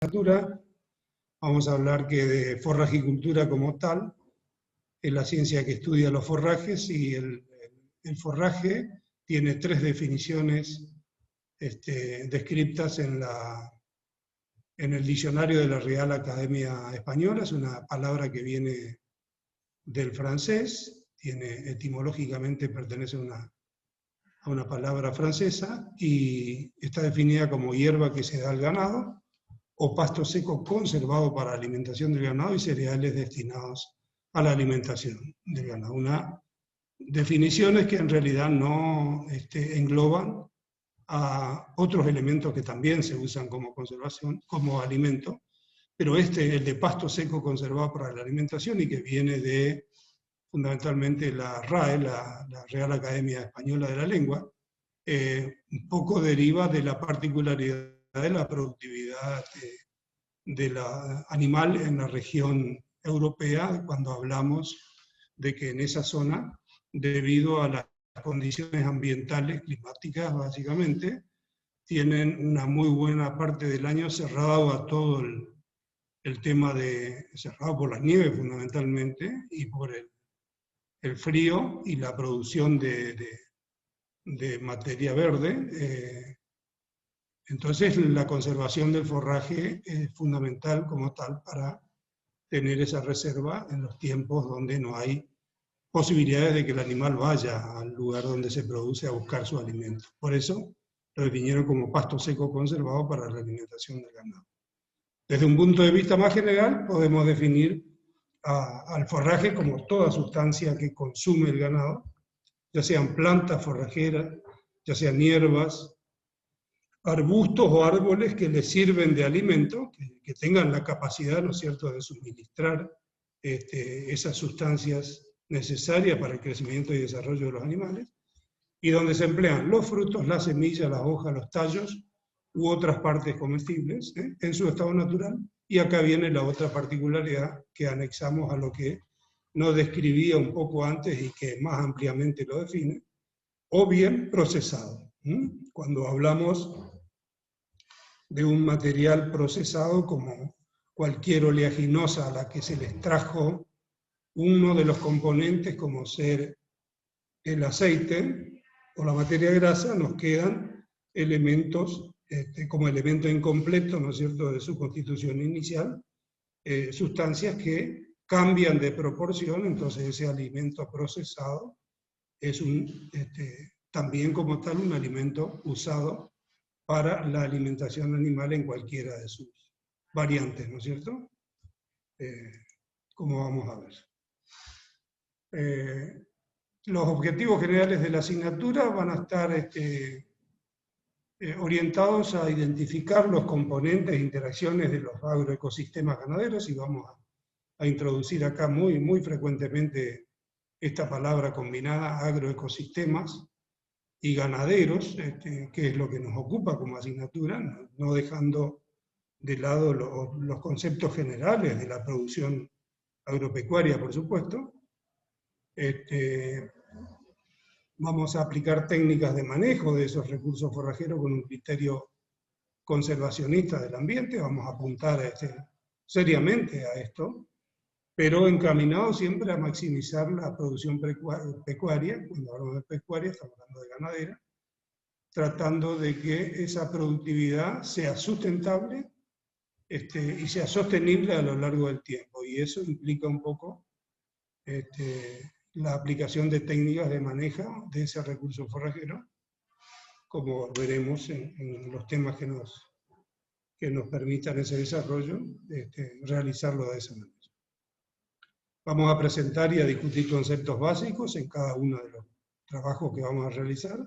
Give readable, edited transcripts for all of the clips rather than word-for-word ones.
asignatura vamos a hablar que de forrajicultura como tal, es la ciencia que estudia los forrajes, y el forraje tiene tres definiciones descritas en el diccionario de la Real Academia Española. Es una palabra que viene del francés, etimológicamente pertenece a una palabra francesa, y está definida como hierba que se da al ganado, o pasto seco conservado para alimentación del ganado y cereales destinados a la alimentación del ganado. Una definiciones que en realidad no engloban a otros elementos que también se usan como conservación, como alimento, pero el de pasto seco conservado para la alimentación, y que viene de fundamentalmente la RAE, la Real Academia Española de la Lengua, un poco deriva de la particularidad de la productividad de la animal en la región europea, cuando hablamos de que en esa zona, debido a las condiciones ambientales, climáticas básicamente, tienen una muy buena parte del año cerrado a todo el tema cerrado por las nieves fundamentalmente, y por el frío y la producción de materia verde. Entonces la conservación del forraje es fundamental como tal para tener esa reserva en los tiempos donde no hay posibilidades de que el animal vaya al lugar donde se produce a buscar su alimento. Por eso lo definieron como pasto seco conservado para la alimentación del ganado. Desde un punto de vista más general, podemos definir al forraje como toda sustancia que consume el ganado, ya sean plantas forrajeras, ya sean hierbas, arbustos o árboles que les sirven de alimento, que tengan la capacidad, ¿no es cierto?, de suministrar esas sustancias necesarias para el crecimiento y desarrollo de los animales, y donde se emplean los frutos, las semillas, las hojas, los tallos u otras partes comestibles en su estado natural. Y acá viene la otra particularidad que anexamos a lo que nos describía un poco antes y que más ampliamente lo define, o bien procesado. Cuando hablamos de un material procesado como cualquier oleaginosa a la que se le extrajo uno de los componentes, como ser el aceite o la materia grasa, nos quedan elementos como elemento incompleto, ¿no es cierto?, de su constitución inicial, sustancias que cambian de proporción. Entonces ese alimento procesado es también como tal un alimento usado para la alimentación animal en cualquiera de sus variantes, ¿no es cierto? Como vamos a ver. Los objetivos generales de la asignatura van a estar orientados a identificar los componentes e interacciones de los agroecosistemas ganaderos, y vamos a introducir acá muy frecuentemente esta palabra combinada, agroecosistemas y ganaderos, que es lo que nos ocupa como asignatura, no dejando de lado los conceptos generales de la producción agropecuaria, por supuesto. Vamos a aplicar técnicas de manejo de esos recursos forrajeros con un criterio conservacionista del ambiente. Vamos a apuntar seriamente a esto, pero encaminado siempre a maximizar la producción pecuaria. Cuando hablamos de pecuaria estamos hablando de ganadera, tratando de que esa productividad sea sustentable y sea sostenible a lo largo del tiempo, y eso implica un poco la aplicación de técnicas de manejo de ese recurso forrajero, como veremos en los temas que nos permitan ese desarrollo, realizarlo de esa manera. Vamos a presentar y a discutir conceptos básicos en cada uno de los trabajos que vamos a realizar,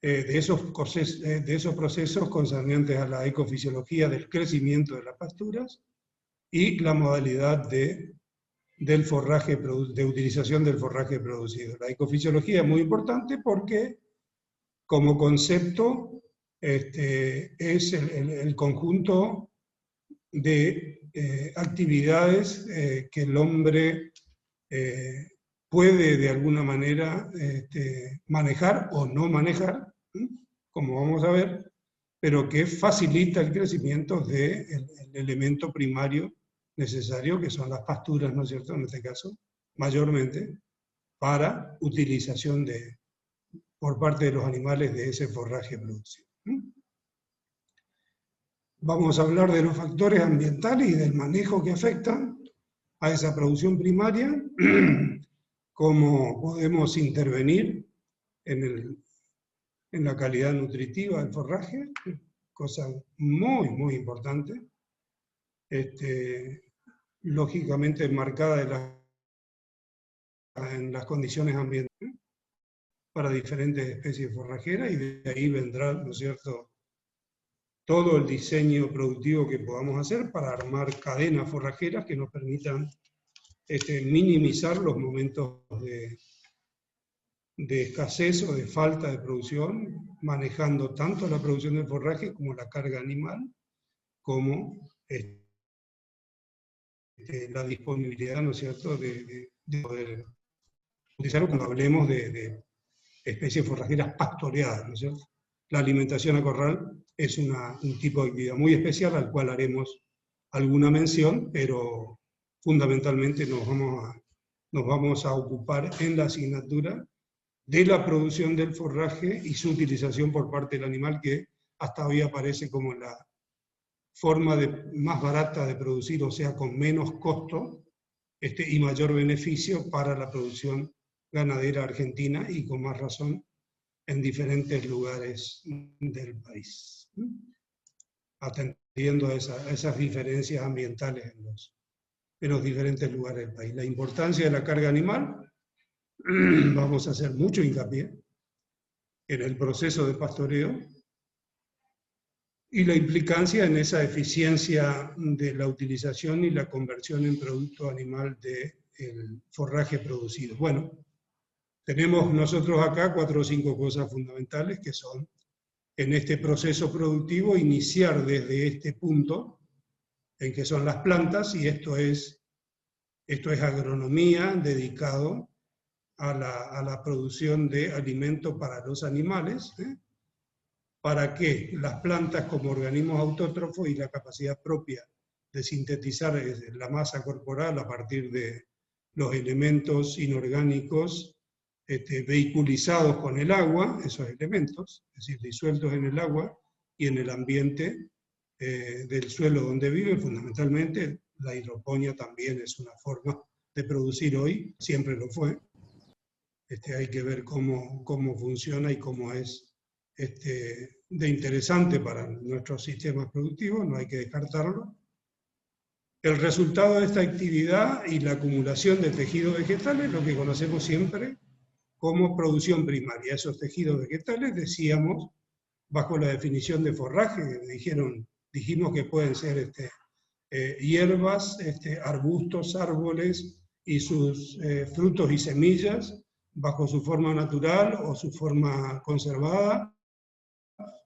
de esos procesos concernientes a la ecofisiología del crecimiento de las pasturas y la modalidad de utilización del forraje producido. La ecofisiología es muy importante porque, como concepto, es el conjunto de actividades que el hombre puede de alguna manera manejar o no manejar, como vamos a ver, pero que facilita el crecimiento del elemento primario necesario, que son las pasturas, ¿no es cierto?, en este caso, mayormente, para utilización por parte de los animales de ese forraje producido. Vamos a hablar de los factores ambientales y del manejo que afectan a esa producción primaria, cómo podemos intervenir en la calidad nutritiva del forraje, cosa muy, muy importante, lógicamente enmarcada en las condiciones ambientales para diferentes especies forrajeras, y de ahí vendrá, ¿no es cierto?, todo el diseño productivo que podamos hacer para armar cadenas forrajeras que nos permitan minimizar los momentos de escasez o de falta de producción, manejando tanto la producción del forraje como la carga animal, como la disponibilidad, ¿no es cierto?, de poder utilizarlo cuando hablemos de especies forrajeras pastoreadas, ¿no es cierto? La alimentación a corral es un tipo de actividad muy especial al cual haremos alguna mención, pero fundamentalmente nos vamos a ocupar en la asignatura de la producción del forraje y su utilización por parte del animal, que hasta hoy aparece como la forma más barata de producir, o sea, con menos costo y mayor beneficio para la producción ganadera argentina, y con más razón en diferentes lugares del país, atendiendo a esas diferencias ambientales en los diferentes lugares del país. La importancia de la carga animal, vamos a hacer mucho hincapié en el proceso de pastoreo y la implicancia en esa eficiencia de la utilización y la conversión en producto animal del forraje producido. Bueno, tenemos nosotros acá 4 o 5 cosas fundamentales que son, en este proceso productivo, iniciar desde este punto, en que son las plantas, y esto es agronomía dedicado a la producción de alimento para los animales, para que las plantas como organismos autótrofos y la capacidad propia de sintetizar la masa corporal a partir de los elementos inorgánicos vehiculizados con el agua, esos elementos, es decir, disueltos en el agua y en el ambiente del suelo donde vive, fundamentalmente. La hidroponía también es una forma de producir hoy, siempre lo fue. Hay que ver cómo funciona y cómo es de interesante para nuestros sistemas productivos, no hay que descartarlo. El resultado de esta actividad y la acumulación de tejidos vegetales, lo que conocemos siempre como producción primaria. Esos tejidos vegetales, decíamos, bajo la definición de forraje, dijimos que pueden ser hierbas, arbustos, árboles y sus frutos y semillas, bajo su forma natural o su forma conservada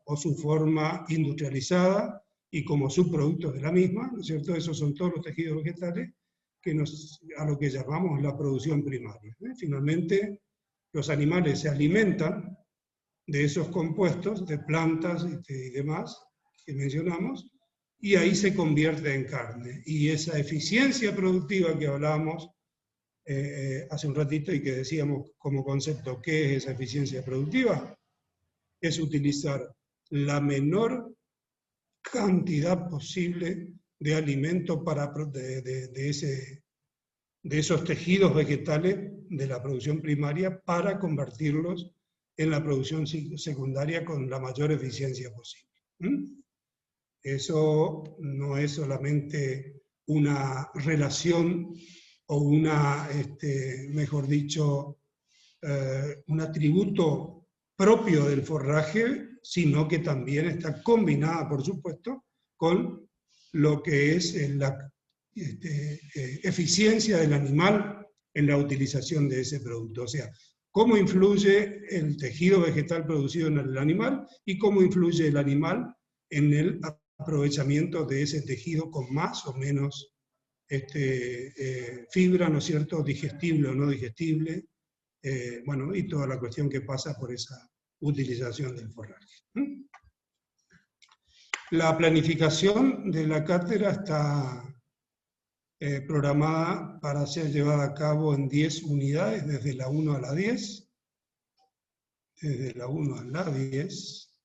o su forma industrializada y como subproductos de la misma, ¿no es cierto? Esos son todos los tejidos vegetales a lo que llamamos la producción primaria. Finalmente, los animales se alimentan de esos compuestos, de plantas y demás que mencionamos, y ahí se convierte en carne. Y esa eficiencia productiva que hablábamos hace un ratito y que decíamos como concepto, ¿qué es esa eficiencia productiva? Es utilizar la menor cantidad posible de alimento de esos tejidos vegetales de la producción primaria para convertirlos en la producción secundaria con la mayor eficiencia posible. Eso no es solamente una relación o mejor dicho, un atributo propio del forraje, sino que también está combinada, por supuesto, con lo que es la eficiencia del animal en la utilización de ese producto. O sea, cómo influye el tejido vegetal producido en el animal y cómo influye el animal en el aprovechamiento de ese tejido con más o menos fibra, ¿no es cierto?, digestible o no digestible, bueno, y toda la cuestión que pasa por esa utilización del forraje. La planificación de la cátedra está programada para ser llevada a cabo en 10 unidades, desde la 1 a la 10. Desde la 1 a la 10.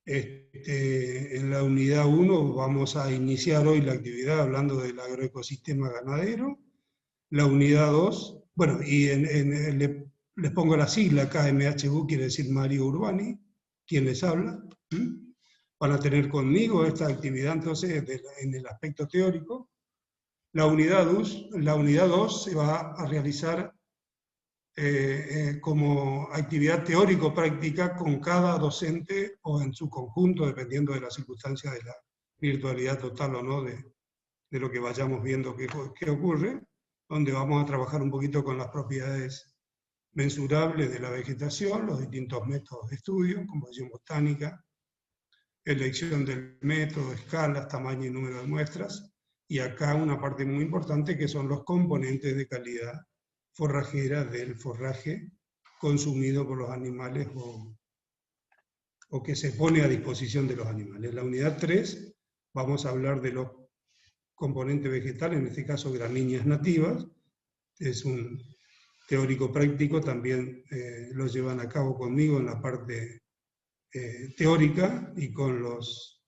En la unidad 1 vamos a iniciar hoy la actividad hablando del agroecosistema ganadero. La unidad 2, bueno, y les pongo la sigla, KMHU quiere decir Mario Urbani, quien les habla. Van a tener conmigo esta actividad entonces en el aspecto teórico. La unidad 2 se va a realizar como actividad teórico-práctica con cada docente o en su conjunto, dependiendo de las circunstancias de la virtualidad total o no de lo que vayamos viendo que ocurre, donde vamos a trabajar un poquito con las propiedades mensurables de la vegetación, los distintos métodos de estudio, composición botánica, elección del método, escalas, tamaño y número de muestras, y acá una parte muy importante que son los componentes de calidad forrajera del forraje consumido por los animales o que se pone a disposición de los animales. En la unidad 3 vamos a hablar de los componentes vegetales, en este caso gramíneas nativas. Es un teórico práctico, también lo llevan a cabo conmigo en la parte teórica y con las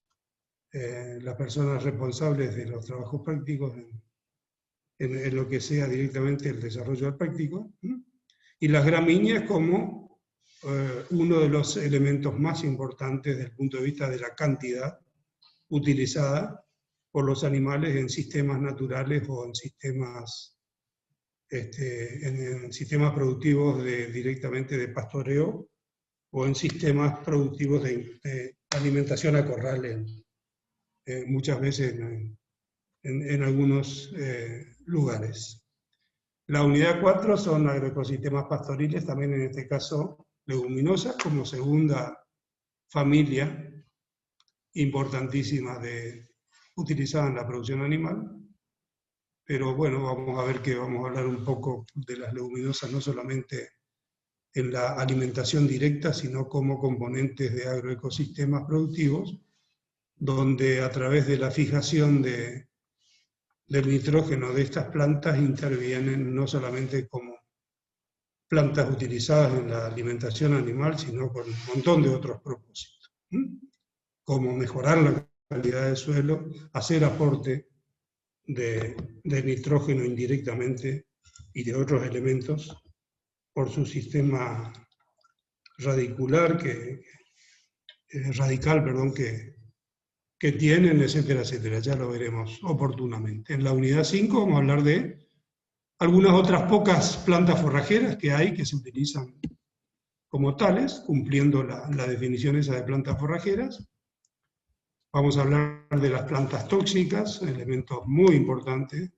personas responsables de los trabajos prácticos en lo que sea directamente el desarrollo del práctico. Y las gramíneas como uno de los elementos más importantes desde el punto de vista de la cantidad utilizada por los animales en sistemas naturales o en sistemas, en sistemas productivos directamente de pastoreo o en sistemas productivos de alimentación a corral, muchas veces en algunos lugares. La unidad 4 son agroecosistemas pastoriles, también en este caso leguminosas, como segunda familia importantísima utilizada en la producción animal. Pero bueno, vamos a ver que vamos a hablar un poco de las leguminosas, no solamente en la alimentación directa, sino como componentes de agroecosistemas productivos, donde a través de la fijación del nitrógeno de estas plantas intervienen no solamente como plantas utilizadas en la alimentación animal, sino con un montón de otros propósitos, como mejorar la calidad del suelo, hacer aporte de nitrógeno indirectamente y de otros elementos por su sistema radical que tienen, etcétera, etcétera. Ya lo veremos oportunamente. En la unidad 5 vamos a hablar de algunas otras pocas plantas forrajeras que hay, que se utilizan como tales, cumpliendo la definición esa de plantas forrajeras. Vamos a hablar de las plantas tóxicas, elementos muy importantes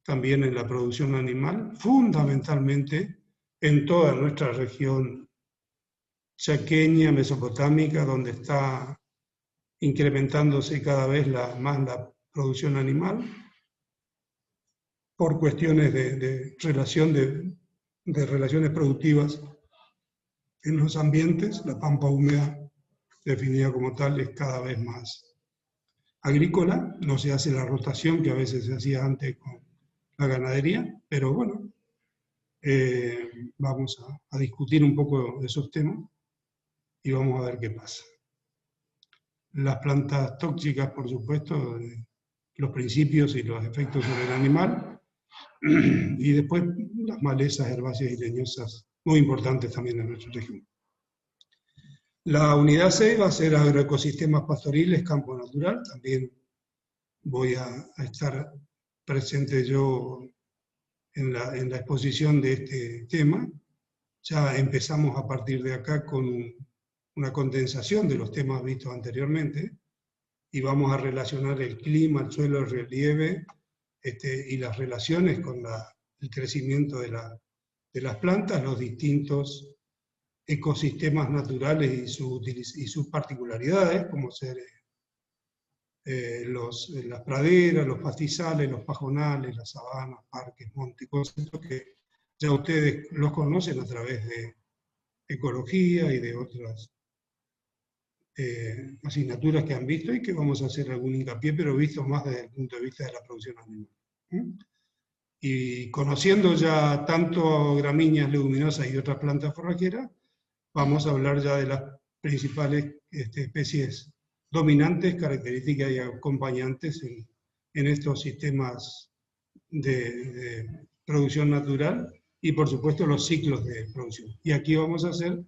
también en la producción animal, fundamentalmente en toda nuestra región chaqueña, mesopotámica, donde está incrementándose cada vez más la producción animal, por cuestiones de relaciones productivas en los ambientes. La pampa húmeda, definida como tal, es cada vez más agrícola, no se hace la rotación que a veces se hacía antes con la ganadería, pero bueno, vamos a discutir un poco de esos temas y vamos a ver qué pasa. Las plantas tóxicas, por supuesto, los principios y los efectos sobre el animal, y después las malezas herbáceas y leñosas, muy importantes también en nuestra región. La unidad 6 va a ser agroecosistemas pastoriles, campo natural, también voy a estar presente yo en la exposición de este tema. Ya empezamos a partir de acá con una condensación de los temas vistos anteriormente, y vamos a relacionar el clima, el suelo, el relieve, y las relaciones con el crecimiento de las plantas, los distintos ecosistemas naturales y sus particularidades, como ser las praderas, los pastizales, los pajonales, las sabanas, parques, montes, conceptos que ya ustedes los conocen a través de ecología y de otras asignaturas que han visto y que vamos a hacer algún hincapié, pero visto más desde el punto de vista de la producción animal. Y conociendo ya tanto gramíneas, leguminosas y otras plantas forrajeras, vamos a hablar ya de las principales especies dominantes, características y acompañantes en estos sistemas de producción natural y por supuesto los ciclos de producción. Y aquí vamos a hacer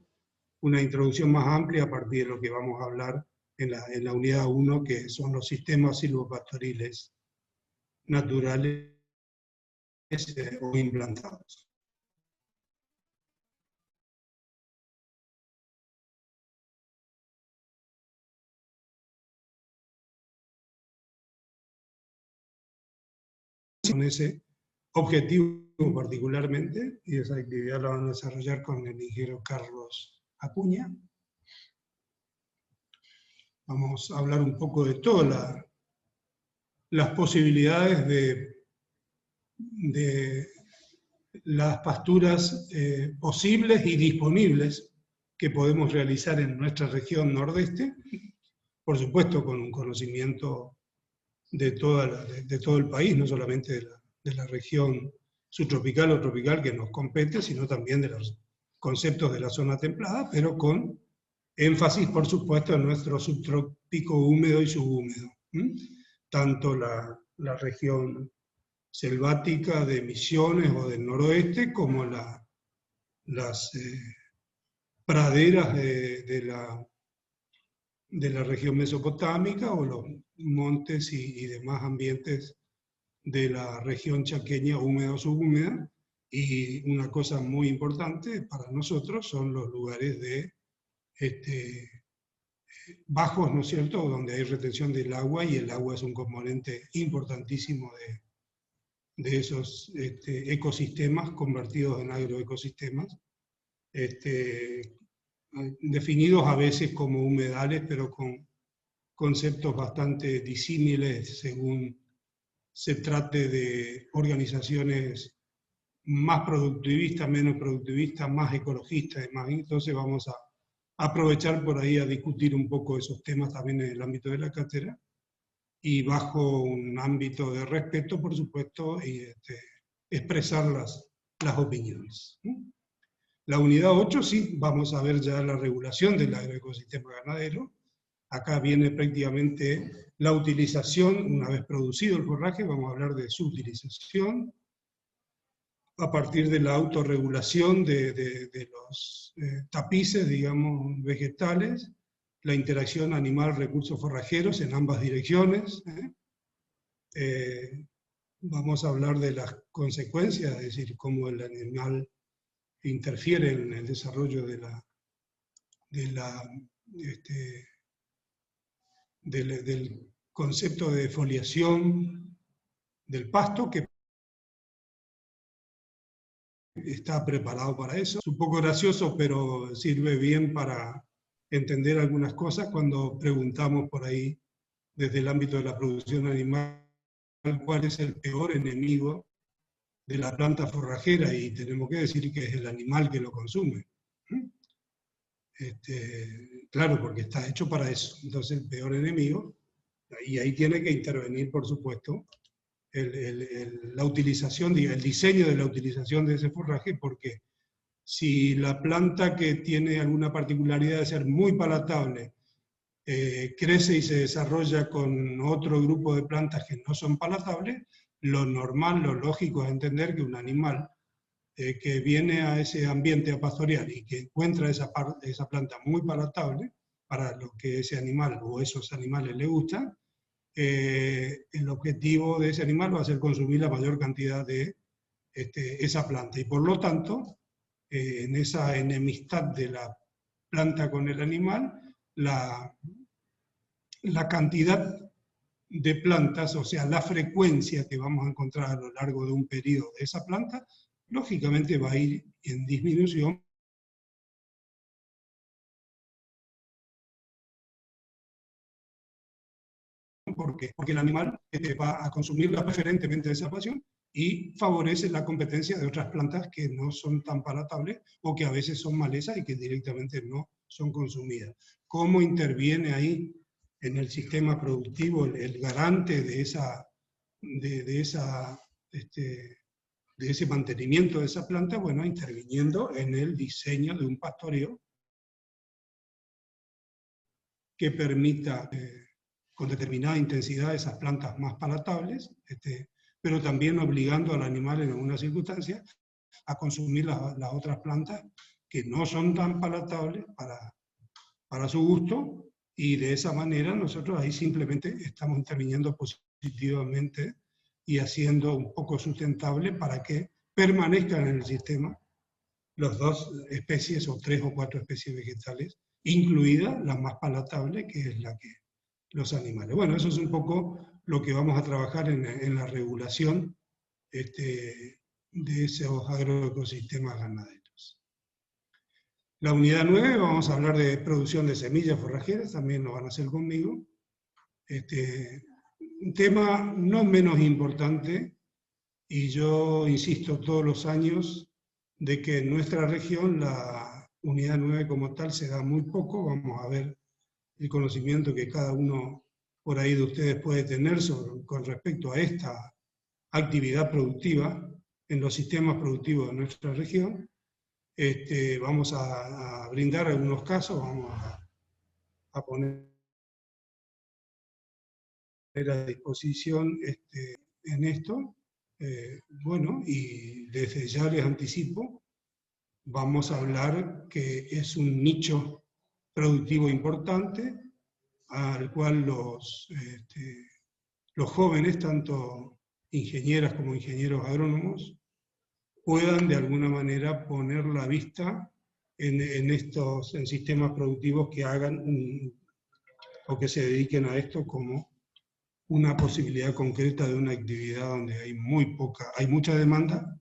una introducción más amplia a partir de lo que vamos a hablar en la unidad 1, que son los sistemas silvopastoriles naturales o implantados. Con ese objetivo particularmente, y esa actividad la van a desarrollar con el ingeniero Carlos Acuña. Vamos a hablar un poco de todas las posibilidades de las pasturas posibles y disponibles que podemos realizar en nuestra región nordeste, por supuesto con un conocimiento de todo el país, no solamente de la región subtropical o tropical que nos compete, sino también de los conceptos de la zona templada, pero con énfasis, por supuesto, en nuestro subtrópico húmedo y subhúmedo. Tanto la región selvática de Misiones o del noroeste, como las praderas de la región mesopotámica, o los montes y demás ambientes de la región chaqueña húmeda o subhúmeda. Y una cosa muy importante para nosotros son los lugares de bajos, ¿no es cierto?, donde hay retención del agua, y el agua es un componente importantísimo de esos ecosistemas convertidos en agroecosistemas, definidos a veces como humedales, pero con conceptos bastante disímiles según se trate de organizaciones más productivistas, menos productivistas, más ecologistas y más. Entonces vamos a aprovechar por ahí a discutir un poco esos temas también en el ámbito de la cátedra, y bajo un ámbito de respeto, por supuesto, y expresar las opiniones. La unidad 8, sí, vamos a ver ya la regulación del agroecosistema ganadero. Acá viene prácticamente la utilización, una vez producido el forraje, vamos a hablar de su utilización, a partir de la autorregulación de los tapices, digamos, vegetales, la interacción animal-recursos forrajeros en ambas direcciones. Vamos a hablar de las consecuencias, es decir, cómo el animal interfiere en el desarrollo del concepto de foliación del pasto, que está preparado para eso. Es un poco gracioso, pero sirve bien para entender algunas cosas cuando preguntamos por ahí, desde el ámbito de la producción animal, cuál es el peor enemigo de la planta forrajera, y tenemos que decir que es el animal que lo consume. Claro, porque está hecho para eso. Entonces el peor enemigo, y ahí tiene que intervenir, por supuesto, la utilización, el diseño de la utilización de ese forraje, porque si la planta, que tiene alguna particularidad de ser muy palatable, crece y se desarrolla con otro grupo de plantas que no son palatables, lo normal, lo lógico es entender que un animal que viene a ese ambiente a pastorear y que encuentra esa planta muy palatable para lo que ese animal o esos animales le gustan, el objetivo de ese animal va a ser consumir la mayor cantidad de esa planta. Y por lo tanto, en esa enemistad de la planta con el animal, la cantidad de plantas, o sea, la frecuencia que vamos a encontrar a lo largo de un periodo de esa planta, lógicamente va a ir en disminución, porque el animal va a consumirla preferentemente de esa pasión, y favorece la competencia de otras plantas que no son tan palatables o que a veces son malezas y que directamente no son consumidas. ¿Cómo interviene ahí en el sistema productivo el garante de ese mantenimiento de esa planta? Bueno, interviniendo en el diseño de un pastoreo que permita con determinada intensidad esas plantas más palatables, pero también obligando al animal en algunas circunstancias a consumir las otras plantas que no son tan palatables para su gusto, y de esa manera nosotros ahí simplemente estamos interviniendo positivamente y haciendo un poco sustentable para que permanezcan en el sistema las dos especies o 3 o 4 especies vegetales, incluida la más palatable, que es la que los animales. Bueno, eso es un poco lo que vamos a trabajar en la regulación de esos agroecosistemas ganaderos. La unidad 9, vamos a hablar de producción de semillas forrajeras, también lo van a hacer conmigo. Un tema no menos importante, y yo insisto todos los años de que en nuestra región la unidad 9 como tal se da muy poco. Vamos a ver el conocimiento que cada uno por ahí de ustedes puede tener con respecto a esta actividad productiva en los sistemas productivos de nuestra región. Vamos a brindar algunos casos, vamos a poner a disposición en esto. Bueno, y desde ya les anticipo, vamos a hablar que es un nicho productivo importante, al cual los jóvenes, tanto ingenieras como ingenieros agrónomos, puedan de alguna manera poner la vista en sistemas productivos que hagan o que se dediquen a esto como una posibilidad concreta de una actividad donde hay mucha demanda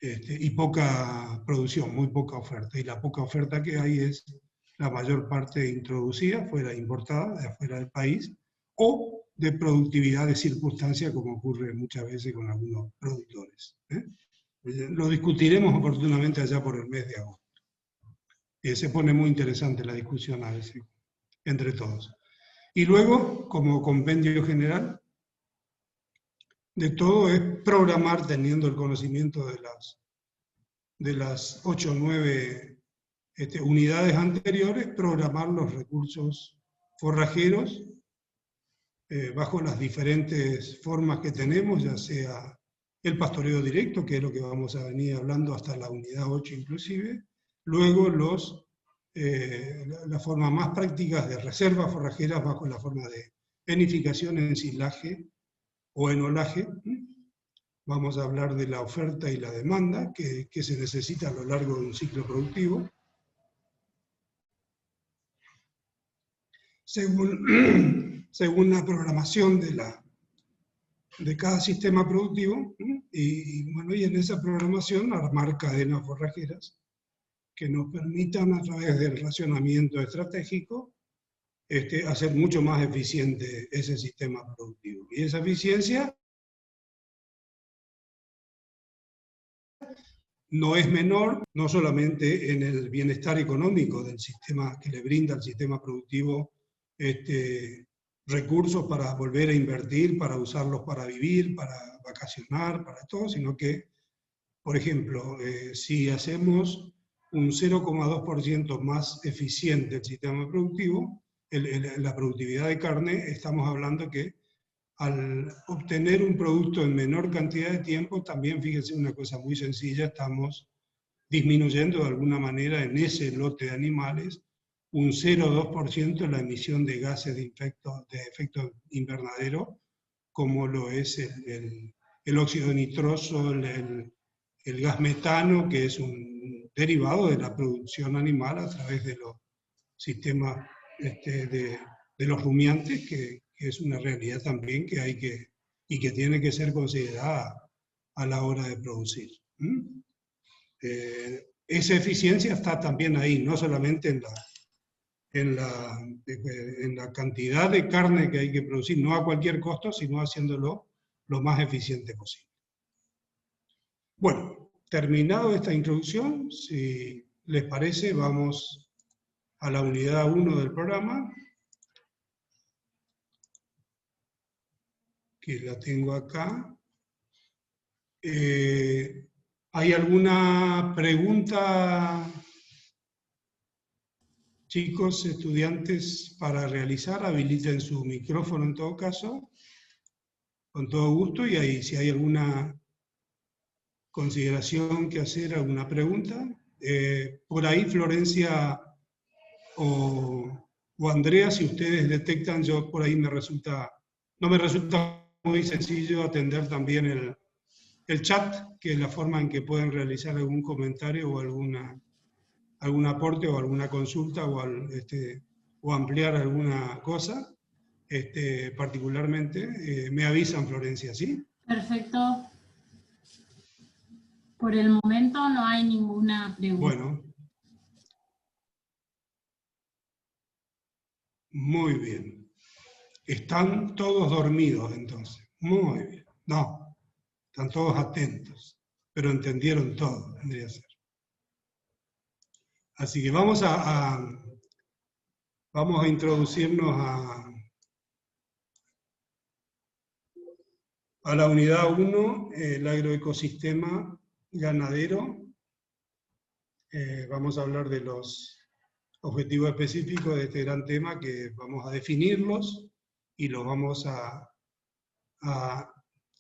y poca producción, muy poca oferta. Y la poca oferta que hay es la mayor parte introducida, importada, de afuera del país, o de productividad de circunstancia, como ocurre muchas veces con algunos productores. Lo discutiremos oportunamente allá por el mes de agosto. Se pone muy interesante la discusión a veces, entre todos. Y luego, como compendio general de todo, es programar, teniendo el conocimiento de las 8 o 9 unidades anteriores, programar los recursos forrajeros bajo las diferentes formas que tenemos, ya sea el pastoreo directo, que es lo que vamos a venir hablando hasta la unidad 8 inclusive, luego las formas más prácticas de reservas forrajeras bajo la forma de enificación, ensilaje o enolaje. Vamos a hablar de la oferta y la demanda que se necesita a lo largo de un ciclo productivo. Según la programación de cada sistema productivo, y en esa programación armar cadenas forrajeras que nos permitan, a través del racionamiento estratégico, hacer mucho más eficiente ese sistema productivo. Y esa eficiencia no es menor, no solamente en el bienestar económico del sistema, que le brinda al sistema productivo recursos para volver a invertir, para usarlos para vivir, para vacacionar, para todo, sino que, por ejemplo, si hacemos un 0,2% más eficiente el sistema productivo, la productividad de carne, estamos hablando que al obtener un producto en menor cantidad de tiempo, también fíjense una cosa muy sencilla, estamos disminuyendo de alguna manera en ese lote de animales un 0,2% la emisión de gases de efecto invernadero, como lo es el óxido nitroso, el gas metano, que es un derivado de la producción animal a través de los sistemas de los rumiantes, que es una realidad también que hay y que tiene que ser considerada a la hora de producir. Esa eficiencia está también ahí, no solamente en la cantidad de carne que hay que producir, no a cualquier costo, sino haciéndolo lo más eficiente posible. Bueno, terminado esta introducción, si les parece, vamos a la unidad 1 del programa, que la tengo acá. ¿Hay alguna pregunta, chicos, estudiantes, para realizar? Habiliten su micrófono en todo caso, con todo gusto, y ahí, si hay alguna consideración que hacer, alguna pregunta. Por ahí, Florencia o Andrea, si ustedes detectan, yo por ahí no me resulta muy sencillo atender también el chat, que es la forma en que pueden realizar algún comentario o algún aporte o alguna consulta o ampliar alguna cosa, particularmente. Me avisan, Florencia, ¿sí? Perfecto. Por el momento no hay ninguna pregunta. Bueno. Muy bien. Están todos dormidos entonces. Muy bien. No, están todos atentos, pero entendieron todo, tendría que ser. Así que vamos a introducirnos a la unidad 1, el agroecosistema ganadero. Vamos a hablar de los objetivos específicos de este gran tema, que vamos a definirlos y los vamos a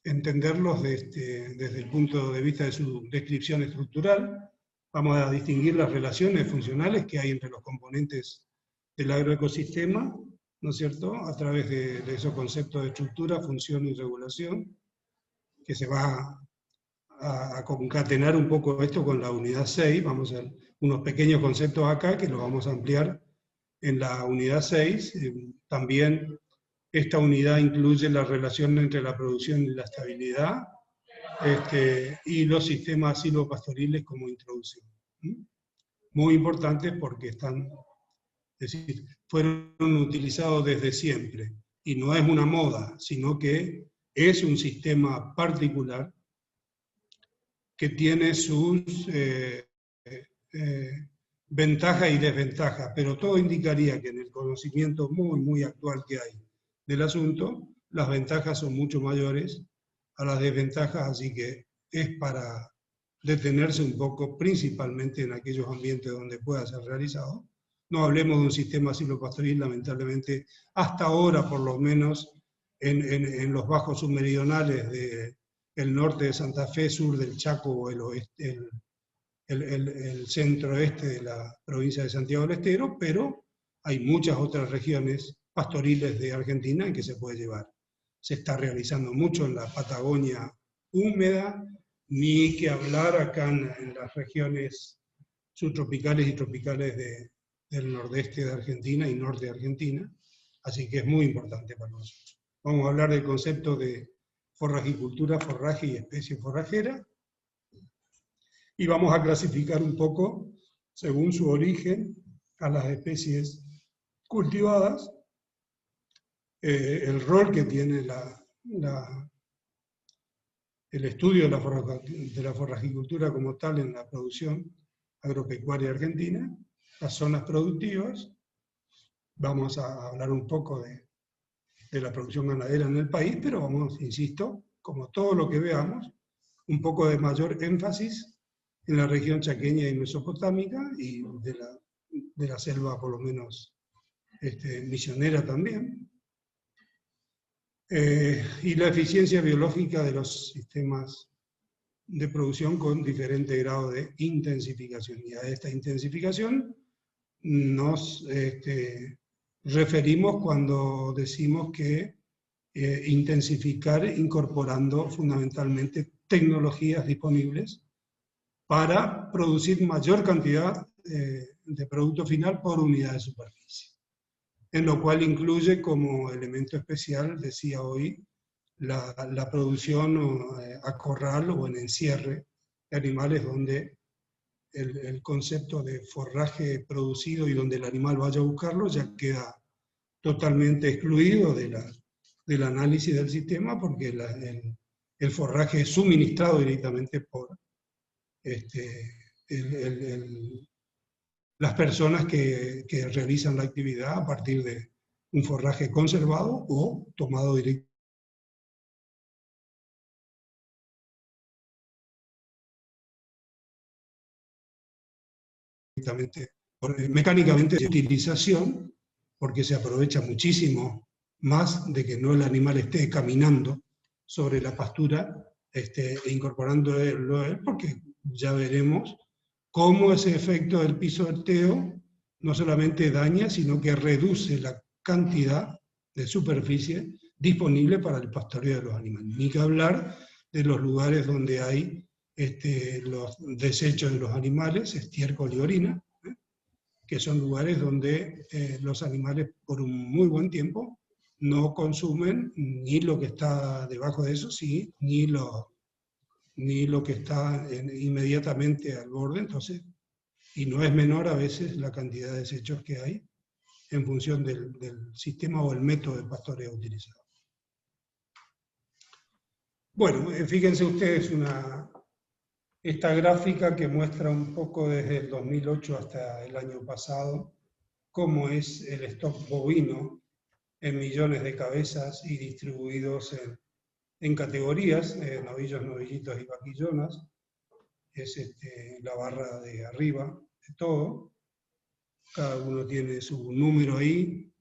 entenderlos desde el punto de vista de su descripción estructural. Vamos a distinguir las relaciones funcionales que hay entre los componentes del agroecosistema, ¿no es cierto?, a través de esos conceptos de estructura, función y regulación, que se va a concatenar un poco esto con la unidad 6. Vamos a ver unos pequeños conceptos acá que los vamos a ampliar en la unidad 6. También esta unidad incluye la relación entre la producción y la estabilidad, y los sistemas silvopastoriles como introducción. Muy importantes porque es decir, fueron utilizados desde siempre, y no es una moda, sino que es un sistema particular que tiene sus ventajas y desventajas, pero todo indicaría que en el conocimiento muy actual que hay del asunto, las ventajas son mucho mayores a las desventajas, así que es para detenerse un poco, principalmente en aquellos ambientes donde pueda ser realizado. No hablemos de un sistema silvopastoril, lamentablemente, hasta ahora por lo menos, en los bajos submeridionales del norte de Santa Fe, sur del Chaco, o el centro-este de la provincia de Santiago del Estero, pero hay muchas otras regiones pastoriles de Argentina en que se puede llevar. Se está realizando mucho en la Patagonia húmeda, ni que hablar acá en las regiones subtropicales y tropicales del nordeste de Argentina y norte de Argentina, así que es muy importante para nosotros. Vamos a hablar del concepto de forrajicultura, forraje y especie forrajera, y vamos a clasificar un poco, según su origen, a las especies cultivadas, el rol que tiene el estudio de la forrajicultura como tal en la producción agropecuaria argentina, las zonas productivas. Vamos a hablar un poco de la producción ganadera en el país, pero vamos, insisto, como todo lo que veamos, un poco de mayor énfasis en la región chaqueña y mesopotámica, y de la selva por lo menos misionera también, y la eficiencia biológica de los sistemas de producción con diferente grado de intensificación. Y a esta intensificación nos referimos cuando decimos que intensificar incorporando fundamentalmente tecnologías disponibles para producir mayor cantidad de producto final por unidad de superficie, en lo cual incluye como elemento especial, decía hoy, la producción a corral o en encierre de animales, donde el concepto de forraje producido y donde el animal vaya a buscarlo ya queda totalmente excluido del análisis del sistema, porque el forraje es suministrado directamente por el las personas que realizan la actividad a partir de un forraje conservado o tomado directamente mecánicamente de utilización, porque se aprovecha muchísimo más de que no el animal esté caminando sobre la pastura e incorporándolo él, porque ya veremos cómo ese efecto del pisoteo no solamente daña, sino que reduce la cantidad de superficie disponible para el pastoreo de los animales. Ni que hablar de los lugares donde hay los desechos de los animales, estiércol y orina, que son lugares donde los animales por un muy buen tiempo no consumen ni lo que está debajo de eso, sí, ni lo que está inmediatamente al borde. Entonces, y no es menor a veces la cantidad de desechos que hay en función del sistema o el método de pastoreo utilizado. Bueno, fíjense ustedes esta gráfica que muestra un poco desde el 2008 hasta el año pasado cómo es el stock bovino en millones de cabezas y distribuidos en categorías, novillos, novillitos y vaquillonas. Es la barra de arriba de todo. Cada uno tiene su número ahí.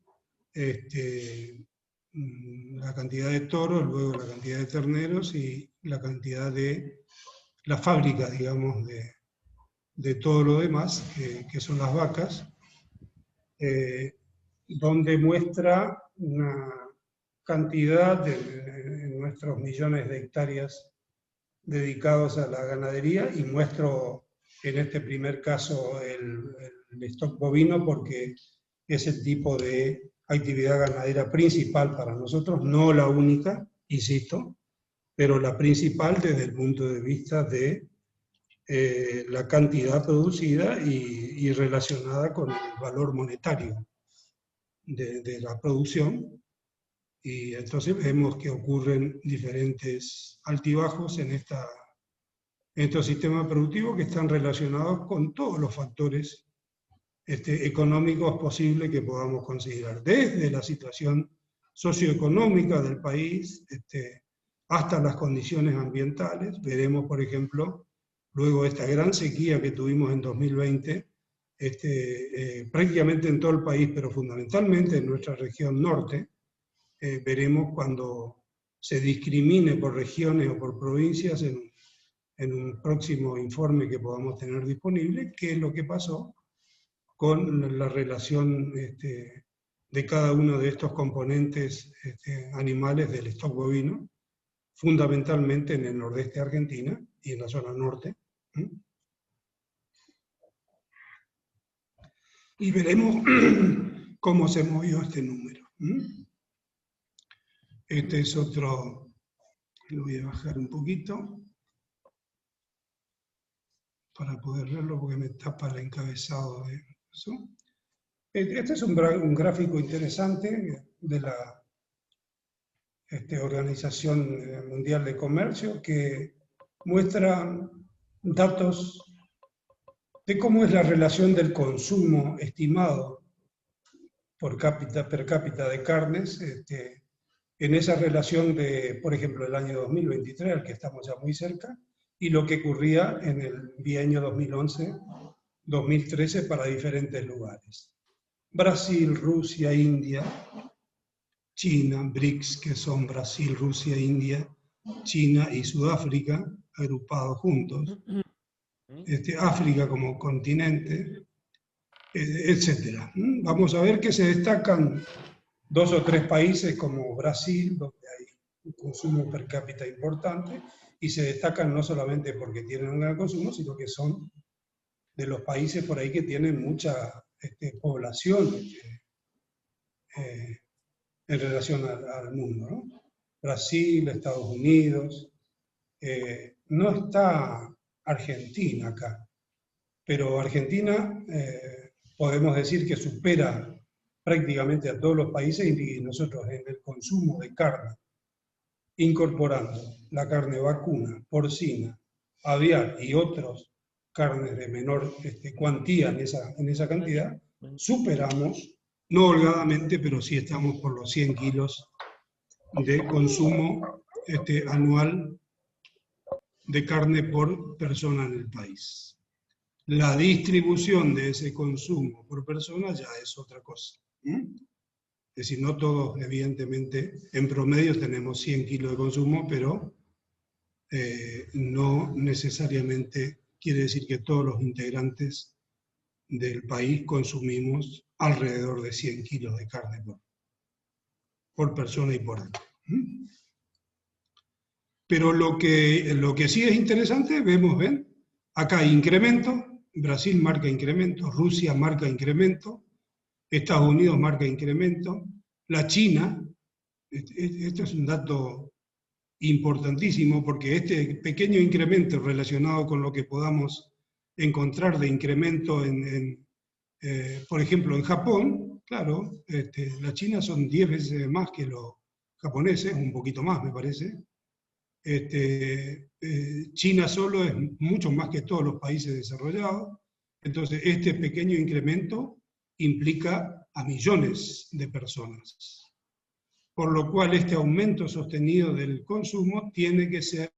La cantidad de toros, luego la cantidad de terneros y la cantidad de la fábrica, digamos, de todo lo demás, que son las vacas, donde muestra una cantidad de nuestros millones de hectáreas dedicados a la ganadería, y muestro en este primer caso el stock bovino porque es el tipo de actividad ganadera principal para nosotros, no la única, insisto, pero la principal desde el punto de vista de la cantidad producida y relacionada con el valor monetario de la producción. Y entonces vemos que ocurren diferentes altibajos en estos sistemas productivos que están relacionados con todos los factores económicos posibles que podamos considerar, desde la situación socioeconómica del país hasta las condiciones ambientales. Veremos, por ejemplo, luego de esta gran sequía que tuvimos en 2020, prácticamente en todo el país, pero fundamentalmente en nuestra región norte, veremos cuando se discrimine por regiones o por provincias en un próximo informe que podamos tener disponible, qué es lo que pasó con la relación de cada uno de estos componentes animales del stock bovino, fundamentalmente en el nordeste de Argentina y en la zona norte. Y veremos cómo se movió este número. Este es otro, lo voy a bajar un poquito para poder verlo porque me tapa el encabezado de eso. Este es un gráfico interesante de la Organización Mundial de Comercio que muestra datos de cómo es la relación del consumo estimado per cápita de carnes, en esa relación de, por ejemplo, el año 2023, al que estamos ya muy cerca, y lo que ocurría en el bienio 2011-2013 para diferentes lugares. Brasil, Rusia, India, China, BRICS, que son Brasil, Rusia, India, China y Sudáfrica, agrupados juntos, África como continente, etc. Vamos a ver que se destacan 2 o 3 países como Brasil, donde hay un consumo per cápita importante, y se destacan no solamente porque tienen un gran consumo, sino que son de los países por ahí que tienen mucha población en relación al mundo, ¿no? Brasil, Estados Unidos, no está Argentina acá, pero Argentina podemos decir que supera prácticamente a todos los países, y nosotros en el consumo de carne, incorporando la carne vacuna, porcina, aviar y otros carnes de menor cuantía en esa cantidad, superamos, no holgadamente, pero sí estamos por los 100 kilos de consumo anual de carne por persona en el país. La distribución de ese consumo por persona ya es otra cosa. Es decir, no todos, evidentemente, en promedio tenemos 100 kilos de consumo, pero no necesariamente quiere decir que todos los integrantes del país consumimos alrededor de 100 kilos de carne por persona y por año. Pero lo que sí es interesante, ven, acá hay incremento, Brasil marca incremento, Rusia marca incremento, Estados Unidos marca incremento, la China, esto es un dato importantísimo porque este pequeño incremento relacionado con lo que podamos encontrar de incremento por ejemplo, en Japón, claro, la China son 10 veces más que los japoneses, un poquito más me parece. China solo es mucho más que todos los países desarrollados, entonces este pequeño incremento implica a millones de personas. Por lo cual este aumento sostenido del consumo tiene que ser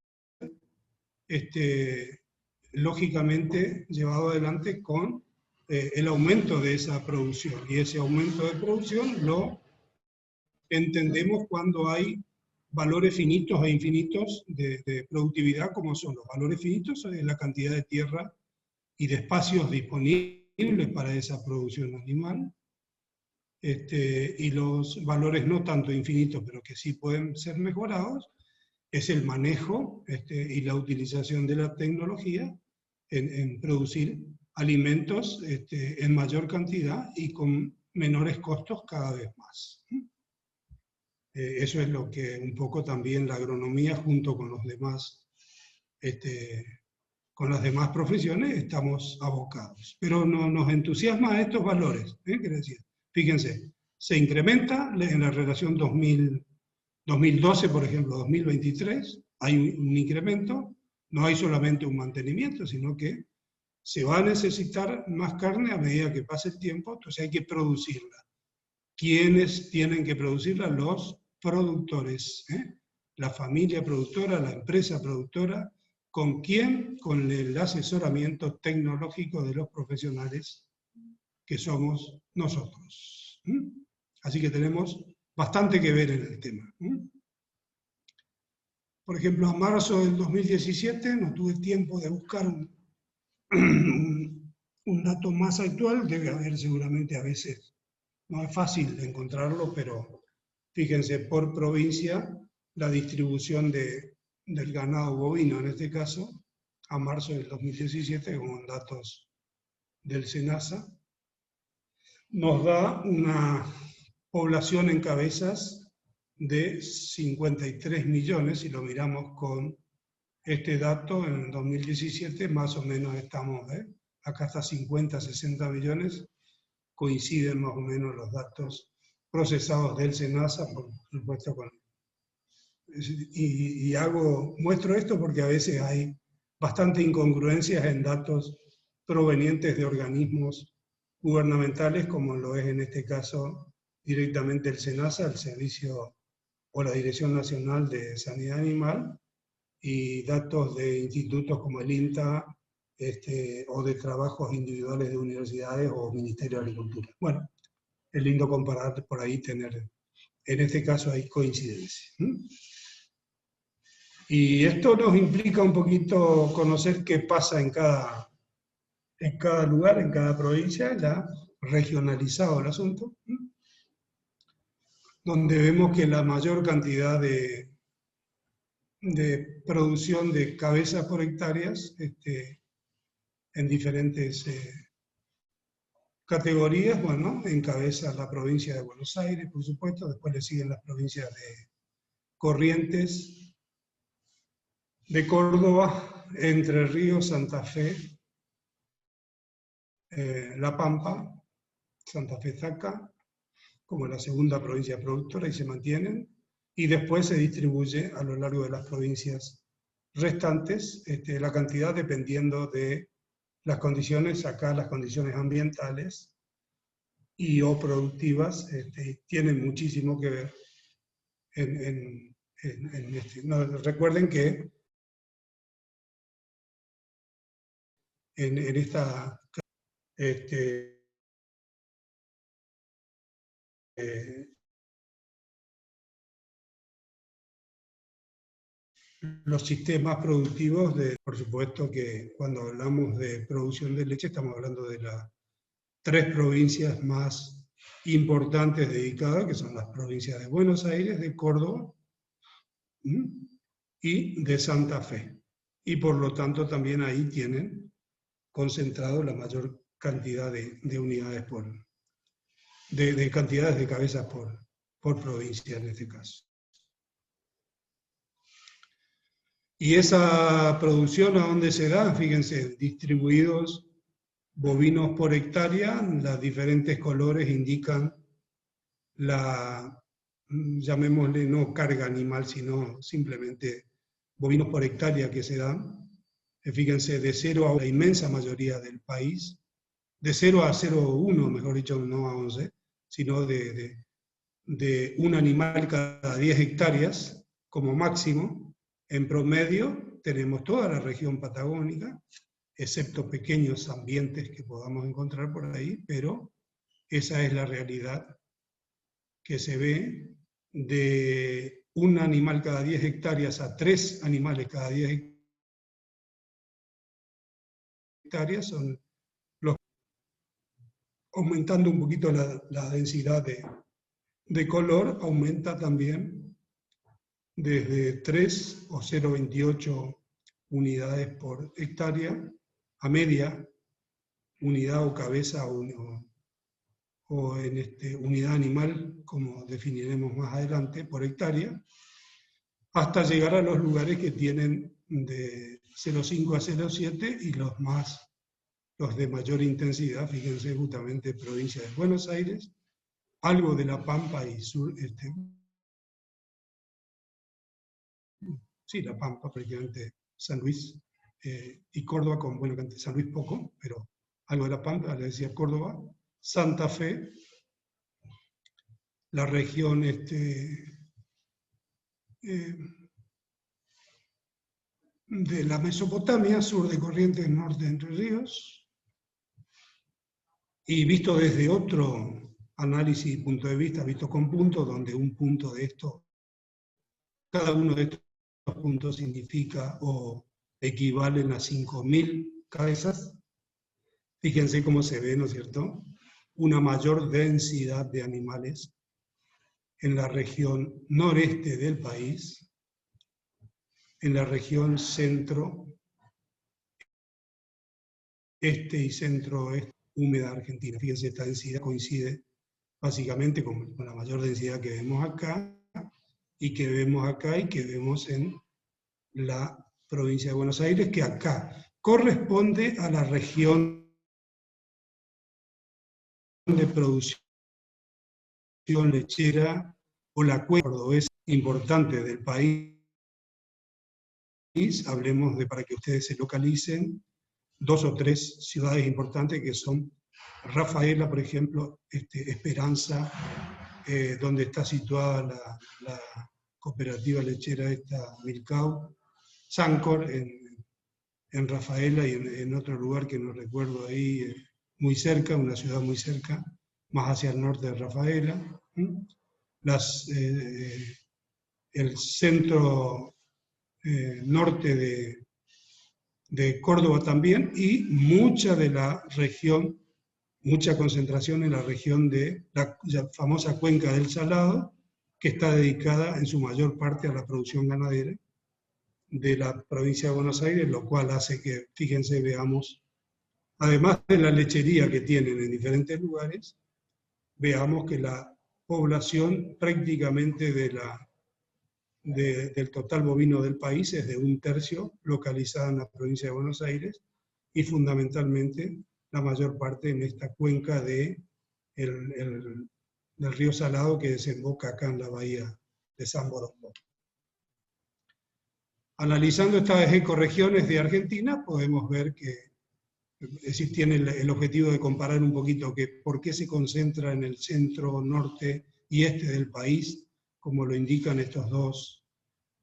lógicamente llevado adelante con el aumento de esa producción. Y ese aumento de producción lo entendemos cuando hay valores finitos e infinitos de productividad, como son los valores finitos, la cantidad de tierra y de espacios disponibles para esa producción animal, y los valores no tanto infinitos, pero que sí pueden ser mejorados, es el manejo y la utilización de la tecnología en producir alimentos en mayor cantidad y con menores costos cada vez más. Eso es lo que un poco también la agronomía, junto con los demás, con las demás profesiones, estamos abocados. Pero nos entusiasma estos valores, quiero decir, fíjense, se incrementa en la relación 2012, por ejemplo, 2023, hay un incremento, no hay solamente un mantenimiento, sino que se va a necesitar más carne a medida que pase el tiempo, entonces hay que producirla. ¿Quiénes tienen que producirla? Los productores, la familia productora, la empresa productora. ¿Con quién? Con el asesoramiento tecnológico de los profesionales que somos nosotros. Así que tenemos bastante que ver en el tema. Por ejemplo, a marzo del 2017 no tuve tiempo de buscar un dato más actual, debe haber seguramente a veces, no es fácil encontrarlo, pero fíjense, por provincia, la distribución del ganado bovino, en este caso, a marzo del 2017, con datos del SENASA, nos da una población en cabezas de 53 millones, si lo miramos con este dato, en 2017 más o menos estamos, acá hasta 50, 60 millones, coinciden más o menos los datos procesados del SENASA, por supuesto, muestro esto porque a veces hay bastante incongruencias en datos provenientes de organismos gubernamentales, como lo es en este caso directamente el SENASA, el Servicio o la Dirección Nacional de Sanidad Animal, y datos de institutos como el INTA, o de trabajos individuales de universidades o Ministerio de Agricultura. Bueno, es lindo comparar por ahí, tener, en este caso hay coincidencia. Y esto nos implica un poquito conocer qué pasa en cada lugar, en cada provincia, ya regionalizado el asunto, donde vemos que la mayor cantidad de producción de cabezas por hectáreas en diferentes categorías, bueno, encabeza la provincia de Buenos Aires, por supuesto, después le siguen las provincias de Corrientes, de Córdoba, Entre Ríos, Santa Fe, La Pampa, Santa Fe Zaca, como la segunda provincia productora, y se mantienen, y después se distribuye a lo largo de las provincias restantes, la cantidad dependiendo de las condiciones acá, las condiciones ambientales y o productivas, tienen muchísimo que ver en este. No, recuerden que en esta los sistemas productivos, por supuesto que cuando hablamos de producción de leche estamos hablando de las 3 provincias más importantes dedicadas, que son las provincias de Buenos Aires, de Córdoba y de Santa Fe. Y por lo tanto también ahí tienen concentrado la mayor cantidad de unidades de cantidades de cabezas por provincia en este caso. Y esa producción, ¿a dónde se da? Fíjense, distribuidos bovinos por hectárea, los diferentes colores indican la, llamémosle no carga animal, sino simplemente bovinos por hectárea que se dan. Fíjense, de 0 a la inmensa mayoría del país, de 0 a 0,1, mejor dicho, no a 11, sino de un animal cada 10 hectáreas como máximo. En promedio tenemos toda la región patagónica, excepto pequeños ambientes que podamos encontrar por ahí, pero esa es la realidad que se ve, de un animal cada 10 hectáreas a 3 animales cada 10 hectáreas, son los, aumentando un poquito la densidad de color, aumenta también desde 3 o 0,28 unidades por hectárea a media unidad o cabeza o en unidad animal, como definiremos más adelante, por hectárea, hasta llegar a los lugares que tienen de 0,5 a 0,7 y los de mayor intensidad, fíjense, justamente provincia de Buenos Aires, algo de La Pampa y sur, sí, La Pampa, prácticamente San Luis y Córdoba, bueno, San Luis poco, pero algo de La Pampa, le decía Córdoba, Santa Fe, la región de la Mesopotamia, sur de Corrientes, norte de Entre Ríos, y visto desde otro análisis y punto de vista, visto con puntos, donde un punto de esto, cada uno de estos puntos significa o equivalen a 5.000 cabezas. Fíjense cómo se ve, ¿no es cierto?, una mayor densidad de animales en la región noreste del país, en la región centro, este y centro-oeste, húmeda argentina. Fíjense, esta densidad coincide básicamente con la mayor densidad que vemos acá, y que vemos acá, y que vemos en la provincia de Buenos Aires, que acá corresponde a la región de producción lechera o la cuenca cordobesa importante del país. Hablemos para que ustedes se localicen, 2 o 3 ciudades importantes que son Rafaela, por ejemplo, Esperanza, donde está situada la cooperativa lechera Milcao, Sancor en Rafaela, y en otro lugar que no recuerdo ahí, muy cerca, una ciudad muy cerca, más hacia el norte de Rafaela. El centro norte de Córdoba también, y mucha de la región, mucha concentración en la región de la famosa Cuenca del Salado, que está dedicada en su mayor parte a la producción ganadera de la provincia de Buenos Aires, lo cual hace que, fíjense, veamos, además de la lechería que tienen en diferentes lugares, veamos que la población prácticamente del total bovino del país es de 1/3 localizada en la provincia de Buenos Aires, y fundamentalmente la mayor parte en esta cuenca del río Salado, que desemboca acá en la bahía de San Borondón. Analizando estas ecorregiones de Argentina, podemos ver que es decir, tiene el objetivo de comparar un poquito que por qué se concentra en el centro, norte y este del país, como lo indican estos dos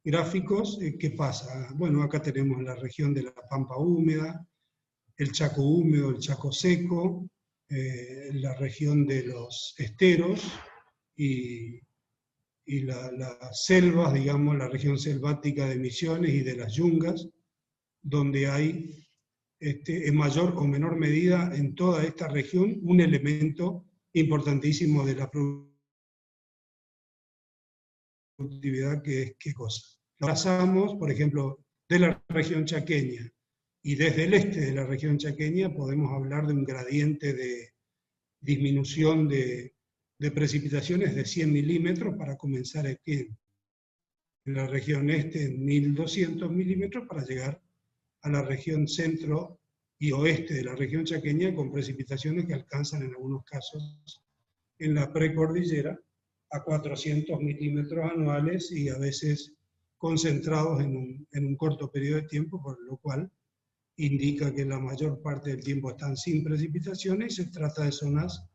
gráficos. ¿Qué pasa? Bueno, acá tenemos la región de la Pampa húmeda, el Chaco húmedo, el Chaco seco, la región de los esteros y las selvas, digamos, la región selvática de Misiones y de las Yungas, donde hay, en mayor o menor medida, en toda esta región, un elemento importantísimo de la productividad, que es ¿qué cosa? Lo pasamos, por ejemplo, de la región chaqueña, y desde el este de la región chaqueña podemos hablar de un gradiente de disminución de precipitaciones de 100 milímetros para comenzar aquí en la región este en 1200 milímetros para llegar a la región centro y oeste de la región chaqueña con precipitaciones que alcanzan en algunos casos en la precordillera a 400 milímetros anuales y a veces concentrados en un corto periodo de tiempo, por lo cual indica que la mayor parte del tiempo están sin precipitaciones y se trata de zonas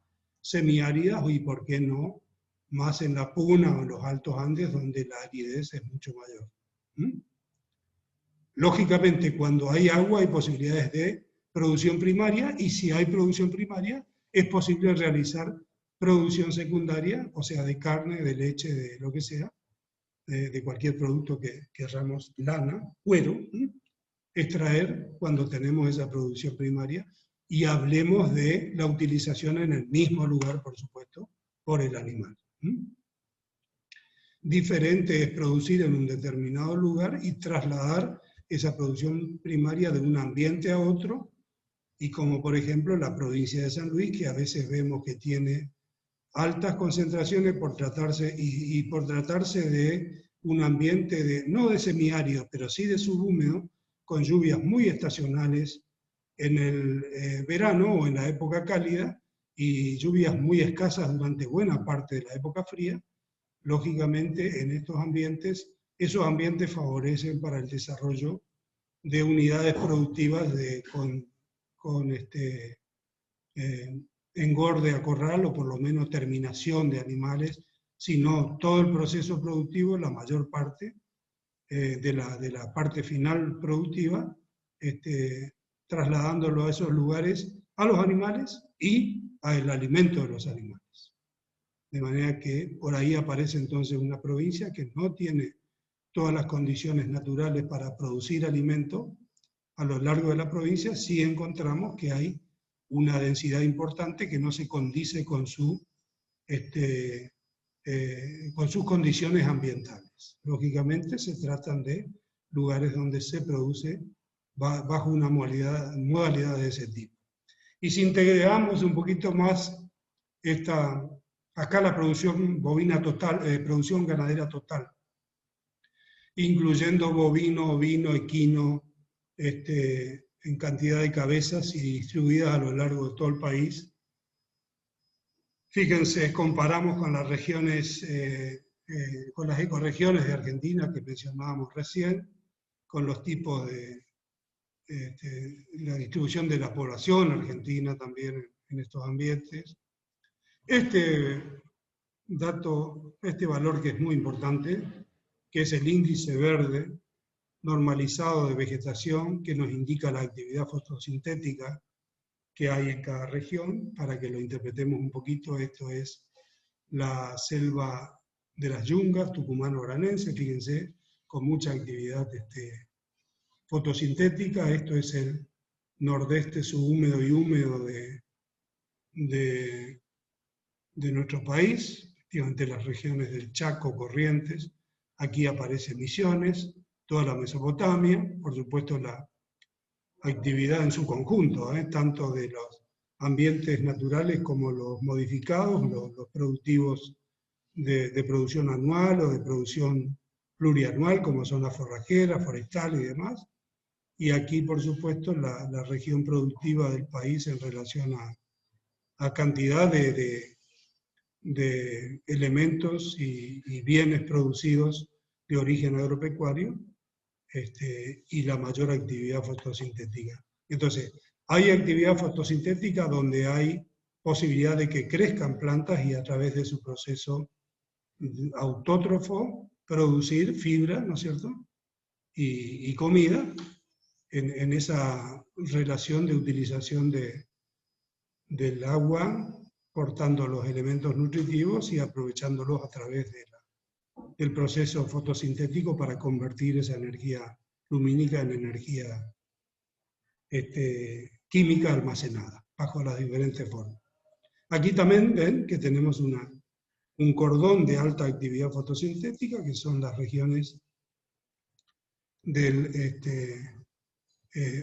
semiáridas y, por qué no, más en la Puna o en los Altos Andes, donde la aridez es mucho mayor. Lógicamente, cuando hay agua hay posibilidades de producción primaria, y si hay producción primaria es posible realizar producción secundaria, o sea, de carne, de leche, de lo que sea, de cualquier producto que queramos, lana, cuero, extraer cuando tenemos esa producción primaria, y hablemos de la utilización en el mismo lugar, por supuesto, por el animal. Diferente es producir en un determinado lugar y trasladar esa producción primaria de un ambiente a otro, y como por ejemplo la provincia de San Luis, que a veces vemos que tiene altas concentraciones por tratarse, y por tratarse de un ambiente no de semiárido, pero sí de subhúmedo, con lluvias muy estacionales en el verano o en la época cálida, y lluvias muy escasas durante buena parte de la época fría. Lógicamente, en estos ambientes, esos ambientes favorecen para el desarrollo de unidades productivas con engorde a corral, o por lo menos terminación de animales, sino todo el proceso productivo, la mayor parte de la parte final productiva, trasladándolo a esos lugares, a los animales y al alimento de los animales. De manera que por ahí aparece entonces una provincia que no tiene todas las condiciones naturales para producir alimento. A lo largo de la provincia sí encontramos que hay una densidad importante que no se condice con sus condiciones ambientales. Lógicamente se tratan de lugares donde se produce bajo una modalidad de ese tipo. Y si integramos un poquito más acá la producción bovina total, producción ganadera total, incluyendo bovino, ovino, equino, en cantidad de cabezas y distribuidas a lo largo de todo el país. Fíjense, comparamos con las regiones, con las ecorregiones de Argentina que mencionábamos recién, con los tipos de la distribución de la población argentina también en estos ambientes. Este valor que es muy importante, que es el índice verde normalizado de vegetación, que nos indica la actividad fotosintética que hay en cada región. Para que lo interpretemos un poquito, esto es la selva de las Yungas, tucumano-granense, fíjense, con mucha actividad fotosintética. Esto es el nordeste subhúmedo y húmedo de nuestro país, efectivamente las regiones del Chaco, Corrientes, aquí aparece Misiones, toda la Mesopotamia, por supuesto la actividad en su conjunto, tanto de los ambientes naturales como los modificados, los productivos de producción anual o de producción plurianual, como son las forrajeras, forestales y demás. Y aquí, por supuesto, la región productiva del país en relación a cantidad de elementos y bienes producidos de origen agropecuario, y la mayor actividad fotosintética. Entonces, Hay actividad fotosintética donde hay posibilidad de que crezcan plantas y a través de su proceso autótrofo producir fibra, ¿no es cierto? Y comida en esa relación de utilización del agua, cortando los elementos nutritivos y aprovechándolos a través del proceso fotosintético para convertir esa energía lumínica en energía química almacenada, bajo las diferentes formas. Aquí también ven que tenemos un cordón de alta actividad fotosintética, que son las regiones del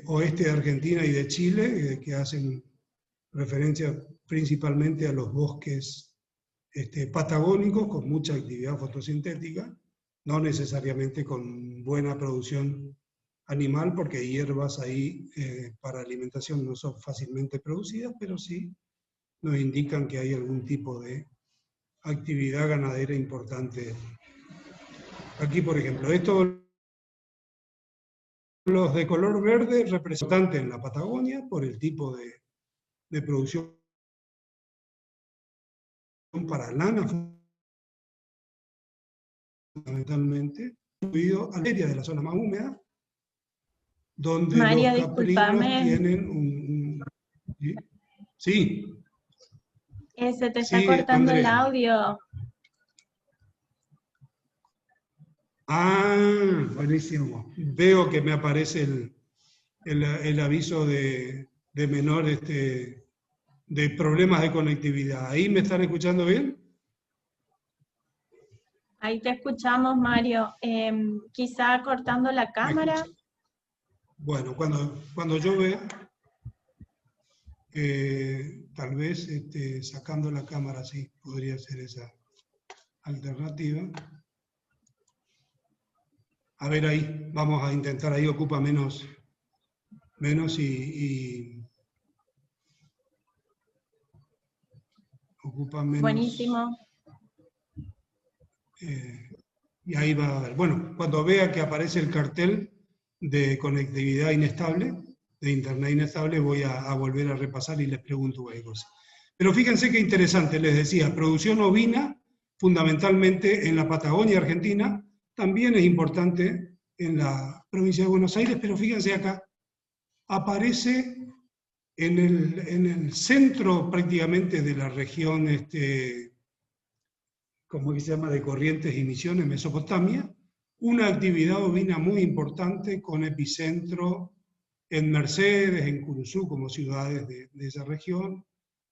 oeste de Argentina y de Chile, que hacen referencia principalmente a los bosques patagónicos con mucha actividad fotosintética, no necesariamente con buena producción animal, porque hierbas ahí para alimentación no son fácilmente producidas, pero sí nos indican que hay algún tipo de actividad ganadera importante. Aquí, por ejemplo, estos, los de color verde, representantes en la Patagonia por el tipo de producción para lana, fundamentalmente, debido al área de la zona más húmeda, donde Mario, los caprinos discúlpame. tienen ¿sí? Se te está Sí, cortando el Andrea. audio. Ah, buenísimo. Veo que me aparece el aviso de menor de problemas de conectividad. ¿Ahí me están escuchando bien? Ahí te escuchamos, Mario. Quizá cortando la cámara. Bueno, cuando yo vea, tal vez sacando la cámara, sí, podría ser esa alternativa. A ver ahí, vamos a intentar, ahí ocupa menos y ocupa menos. Buenísimo. Y ahí va a ver. Bueno, cuando vea que aparece el cartel de conectividad inestable, de internet inestable, voy a volver a repasar y les pregunto cualquier cosa. Pero fíjense qué interesante, les decía, producción ovina, fundamentalmente en la Patagonia Argentina, también es importante en la provincia de Buenos Aires, pero fíjense acá, aparece en el centro prácticamente de la región, como se llama, de Corrientes y Misiones, Mesopotamia, una actividad ovina muy importante con epicentro en Mercedes, en Curuzú, como ciudades de esa región,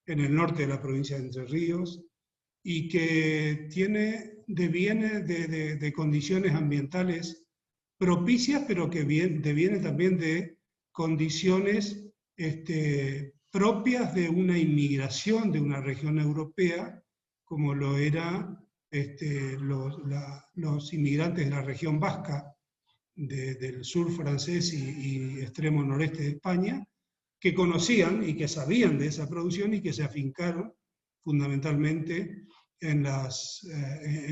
en el norte de la provincia de Entre Ríos, y que deviene de condiciones ambientales propicias, pero que deviene también de condiciones propias de una inmigración de una región europea, como lo era los inmigrantes de la región vasca, del sur francés y extremo noreste de España, que conocían y que sabían de esa producción y que se afincaron fundamentalmente en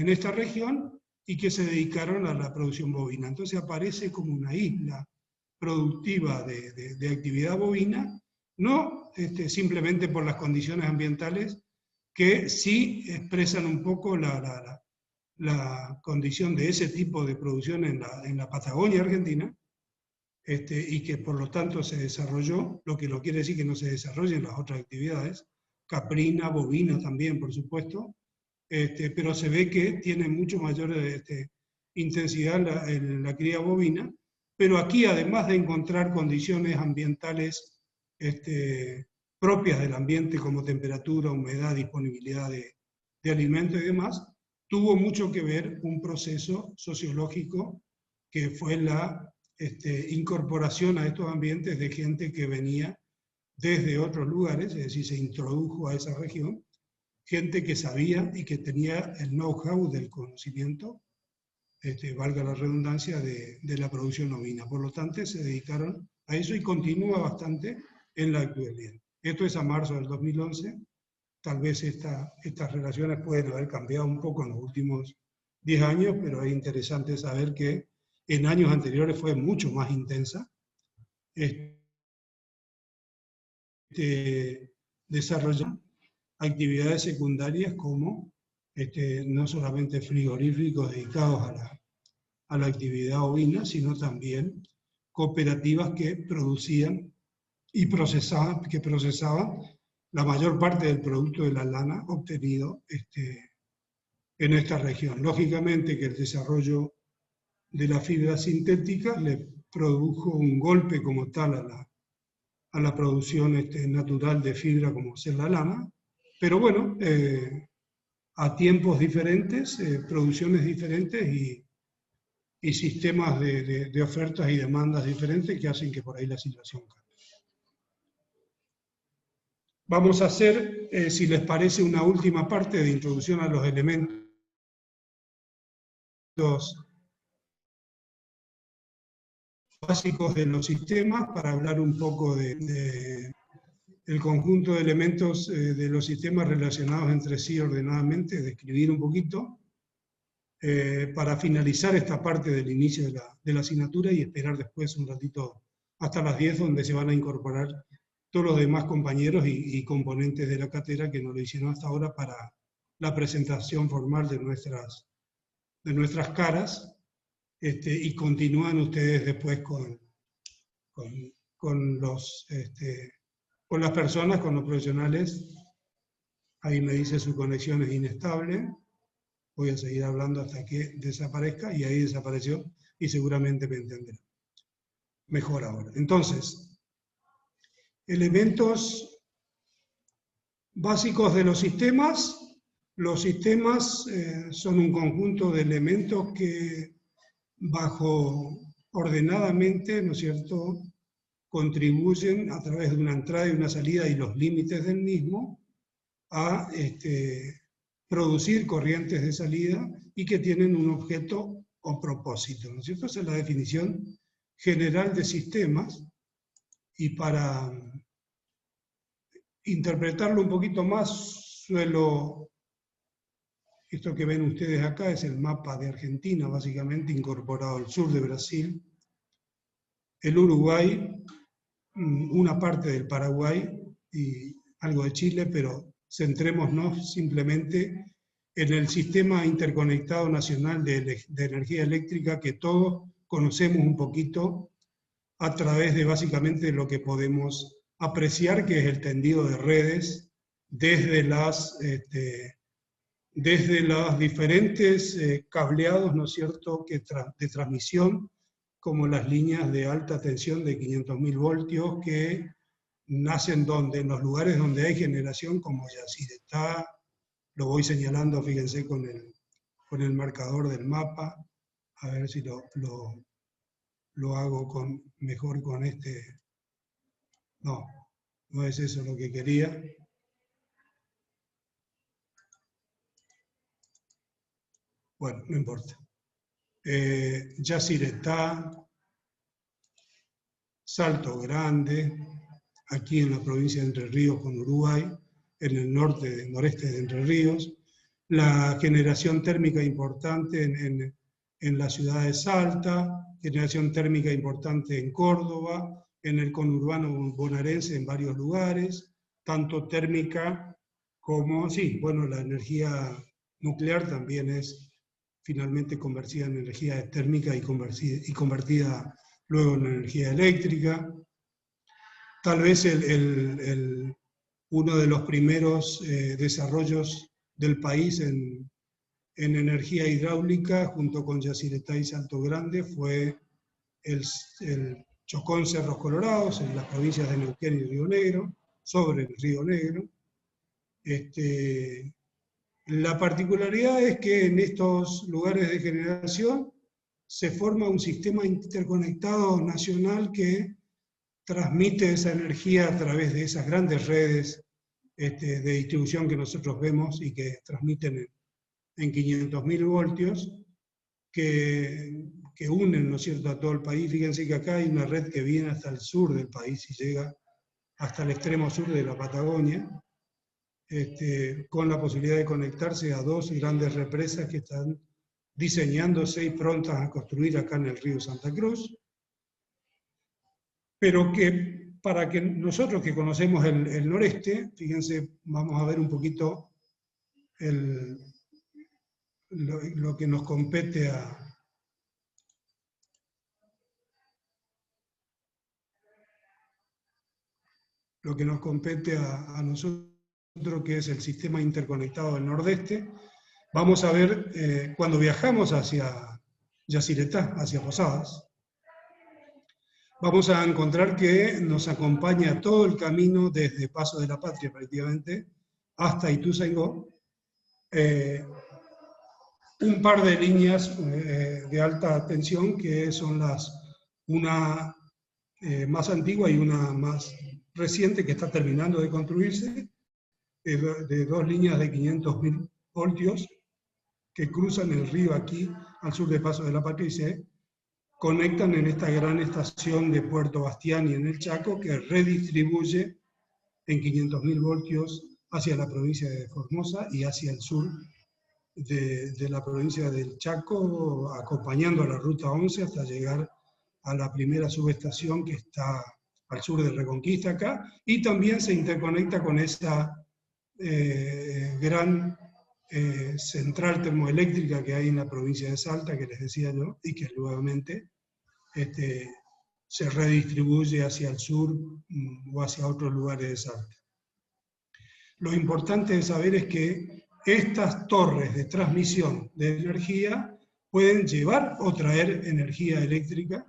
esta región y que se dedicaron a la producción bovina. Entonces aparece como una isla productiva de actividad bovina, no simplemente por las condiciones ambientales, que sí expresan un poco la condición de ese tipo de producción en la Patagonia Argentina, y que por lo tanto se desarrolló, lo que no quiere decir que no se desarrollen las otras actividades, caprina, bovina también, por supuesto, pero se ve que tiene mucho mayor intensidad la cría bovina, pero aquí, además de encontrar condiciones ambientales propias del ambiente, como temperatura, humedad, disponibilidad de alimentos y demás, tuvo mucho que ver un proceso sociológico que fue la incorporación a estos ambientes de gente que venía desde otros lugares, es decir, se introdujo a esa región, gente que sabía y que tenía el know-how del conocimiento, valga la redundancia, de la producción ovina. Por lo tanto, se dedicaron a eso y continúa bastante en la actualidad. Esto es a marzo del 2011. Tal vez estas relaciones pueden haber cambiado un poco en los últimos 10 años, pero es interesante saber que en años anteriores fue mucho más intensa. desarrollar actividades secundarias como no solamente frigoríficos dedicados a la actividad ovina, sino también cooperativas que producían y procesaban la mayor parte del producto de la lana obtenido en esta región. Lógicamente que el desarrollo de la fibra sintética le produjo un golpe como tal a la producción natural de fibra como es la lana, pero bueno, a tiempos diferentes, producciones diferentes y sistemas de ofertas y demandas diferentes que hacen que por ahí la situación cambie. Vamos a hacer, si les parece, una última parte de introducción a los elementos básicos de los sistemas para hablar un poco del conjunto de elementos de los sistemas relacionados entre sí ordenadamente, describir un poquito, para finalizar esta parte del inicio de la asignatura y esperar después un ratito hasta las 10, donde se van a incorporar todos los demás compañeros y componentes de la cátedra que no lo hicieron hasta ahora para la presentación formal de nuestras caras, y continúan ustedes después con las personas, con los profesionales. Ahí me dice su conexión es inestable. Voy a seguir hablando hasta que desaparezca, y ahí desapareció, y seguramente me entenderá mejor ahora. Entonces, elementos básicos de los sistemas. Los sistemas son un conjunto de elementos que, ordenadamente, ¿no es cierto?, contribuyen a través de una entrada y una salida y los límites del mismo a producir corrientes de salida y que tienen un objeto o propósito, ¿no es cierto? Esa es la definición general de sistemas, y para interpretarlo un poquito más, esto que ven ustedes acá es el mapa de Argentina, básicamente incorporado al sur de Brasil, el Uruguay, una parte del Paraguay y algo de Chile, pero centrémonos simplemente en el sistema interconectado nacional de energía eléctrica que todos conocemos un poquito a través de básicamente lo que podemos apreciar, que es el tendido de redes desde los diferentes cableados, ¿no es cierto?, de transmisión, como las líneas de alta tensión de 500.000 voltios que nacen en los lugares donde hay generación, como Yacyretá. Lo voy señalando, fíjense, con el marcador del mapa, a ver si lo hago mejor con este. No, no es eso lo que quería. Bueno, no importa. Yacyretá, Salto Grande, aquí en la provincia de Entre Ríos con Uruguay, en el noreste de Entre Ríos, la generación térmica importante en la ciudad de Salta, generación térmica importante en Córdoba, en el conurbano bonaerense en varios lugares, tanto térmica como, sí, bueno, la energía nuclear también es finalmente convertida en energía térmica y convertida luego en energía eléctrica. Tal vez uno de los primeros desarrollos del país en energía hidráulica, junto con Yacyretá y Salto Grande, fue el Chocón Cerros Colorados, en las provincias de Neuquén y Río Negro, sobre el Río Negro. La particularidad es que en estos lugares de generación se forma un sistema interconectado nacional que transmite esa energía a través de esas grandes redes de distribución que nosotros vemos y que transmiten en 500.000 voltios, que unen, ¿no es cierto?, a todo el país. Fíjense que acá hay una red que viene hasta el sur del país y llega hasta el extremo sur de la Patagonia, con la posibilidad de conectarse a dos grandes represas que están diseñándose y prontas a construir acá en el río Santa Cruz, pero que para que nosotros que conocemos el noreste, fíjense, vamos a ver un poquito lo que nos compete a nosotros, que es el sistema interconectado del Nordeste. Vamos a ver, cuando viajamos hacia Yacyretá, hacia Posadas, vamos a encontrar que nos acompaña todo el camino desde Paso de la Patria prácticamente hasta Ituzaingó, un par de líneas de alta tensión que son una más antigua y una más reciente que está terminando de construirse, de dos líneas de 500.000 voltios que cruzan el río aquí al sur de Paso de la Patria y se conectan en esta gran estación de Puerto Bastiani en el Chaco, que redistribuye en 500.000 voltios hacia la provincia de Formosa y hacia el sur de la provincia del Chaco, acompañando a la Ruta 11 hasta llegar a la primera subestación que está al sur de Reconquista acá, y también se interconecta con esa gran central termoeléctrica que hay en la provincia de Salta, que les decía yo, y que nuevamente se redistribuye hacia el sur o hacia otros lugares de Salta. Lo importante de saber es que estas torres de transmisión de energía pueden llevar o traer energía eléctrica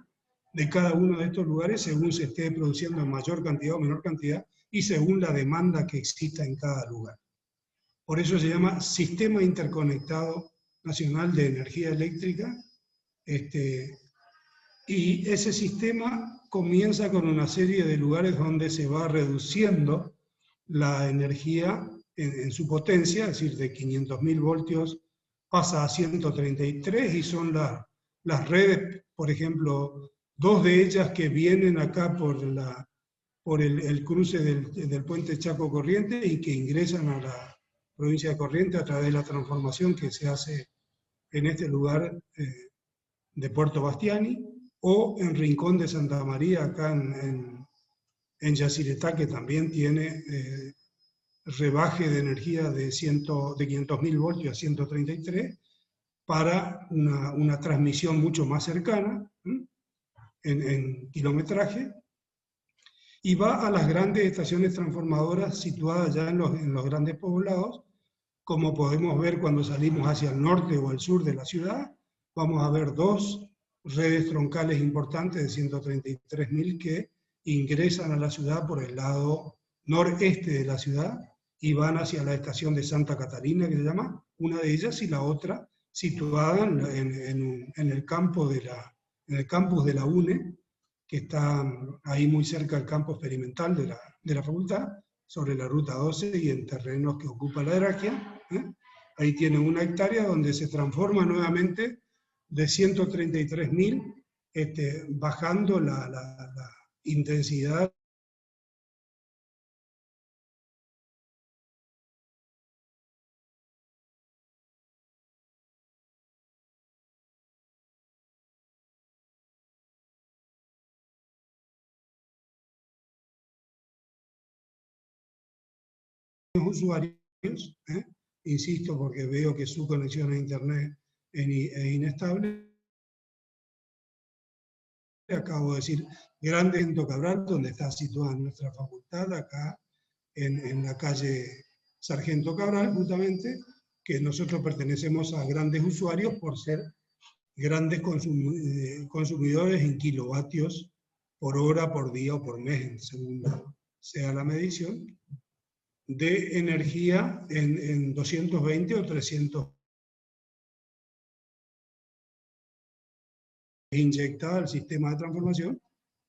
de cada uno de estos lugares según se esté produciendo en mayor cantidad o menor cantidad y según la demanda que exista en cada lugar. Por eso se llama Sistema Interconectado Nacional de Energía Eléctrica, y ese sistema comienza con una serie de lugares donde se va reduciendo la energía en su potencia, es decir, de 500.000 voltios pasa a 133, y son las redes, por ejemplo, dos de ellas que vienen acá por el cruce del puente Chaco Corrientes y que ingresan a la provincia de Corrientes a través de la transformación que se hace en este lugar de Puerto Bastiani, o en Rincón de Santa María, acá en Yacyretá, que también tiene rebaje de energía de 500.000 voltios a 133, para una transmisión mucho más cercana, en kilometraje, y va a las grandes estaciones transformadoras situadas ya en los grandes poblados, como podemos ver cuando salimos hacia el norte o el sur de la ciudad. Vamos a ver dos redes troncales importantes de 133.000 que ingresan a la ciudad por el lado noreste de la ciudad y van hacia la estación de Santa Catarina, que se llama, una de ellas, y la otra situada en el campus de la UNE, que está ahí muy cerca del campo experimental de la facultad, sobre la Ruta 12 y en terrenos que ocupa la Eragia. Ahí tienen 1 hectárea donde se transforma nuevamente de 133.000, bajando la intensidad usuarios, insisto, porque veo que su conexión a internet es inestable. Acabo de decir, Grande en Cabral, donde está situada nuestra facultad, acá en la calle Sargento Cabral, justamente, que nosotros pertenecemos a grandes usuarios por ser grandes consumidores en kilovatios por hora, por día o por mes, según sea la medición, de energía en 220 o 300 inyectada al sistema de transformación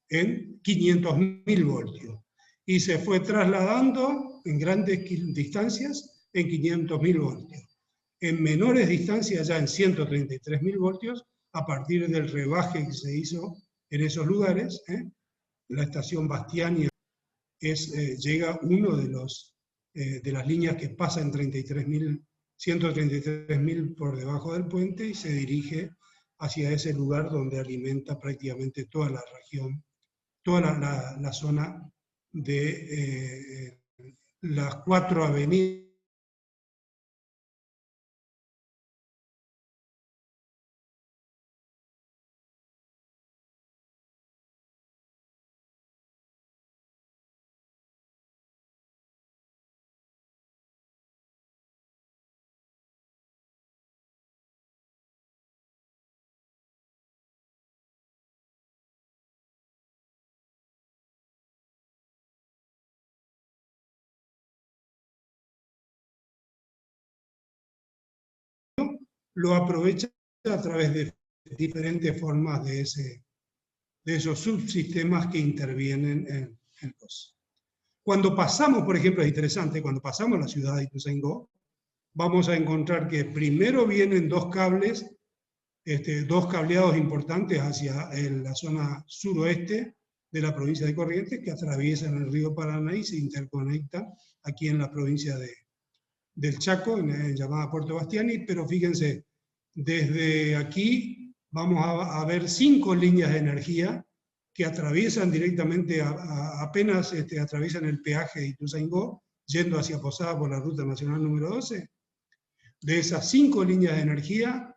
en 500.000 voltios. Y se fue trasladando en grandes distancias en 500.000 voltios. En menores distancias ya en 133.000 voltios, a partir del rebaje que se hizo en esos lugares. La estación Bastiani llega uno de las líneas que pasa en 133.000 por debajo del puente y se dirige hacia ese lugar donde alimenta prácticamente toda la región, toda la zona de las 4 avenidas lo aprovecha a través de diferentes formas de esos subsistemas que intervienen en los. Cuando pasamos, por ejemplo, es interesante, cuando pasamos la ciudad de Ituzaingó, vamos a encontrar que primero vienen 2 cables, 2 cableados importantes hacia la zona suroeste de la provincia de Corrientes, que atraviesan el río Paraná y se interconectan aquí en la provincia del Chaco, en llamada Puerto Bastiani, pero fíjense, desde aquí vamos a ver 5 líneas de energía que atraviesan directamente, apenas atraviesan el peaje de Ituzaingó, yendo hacia Posada por la ruta nacional número 12. De esas 5 líneas de energía,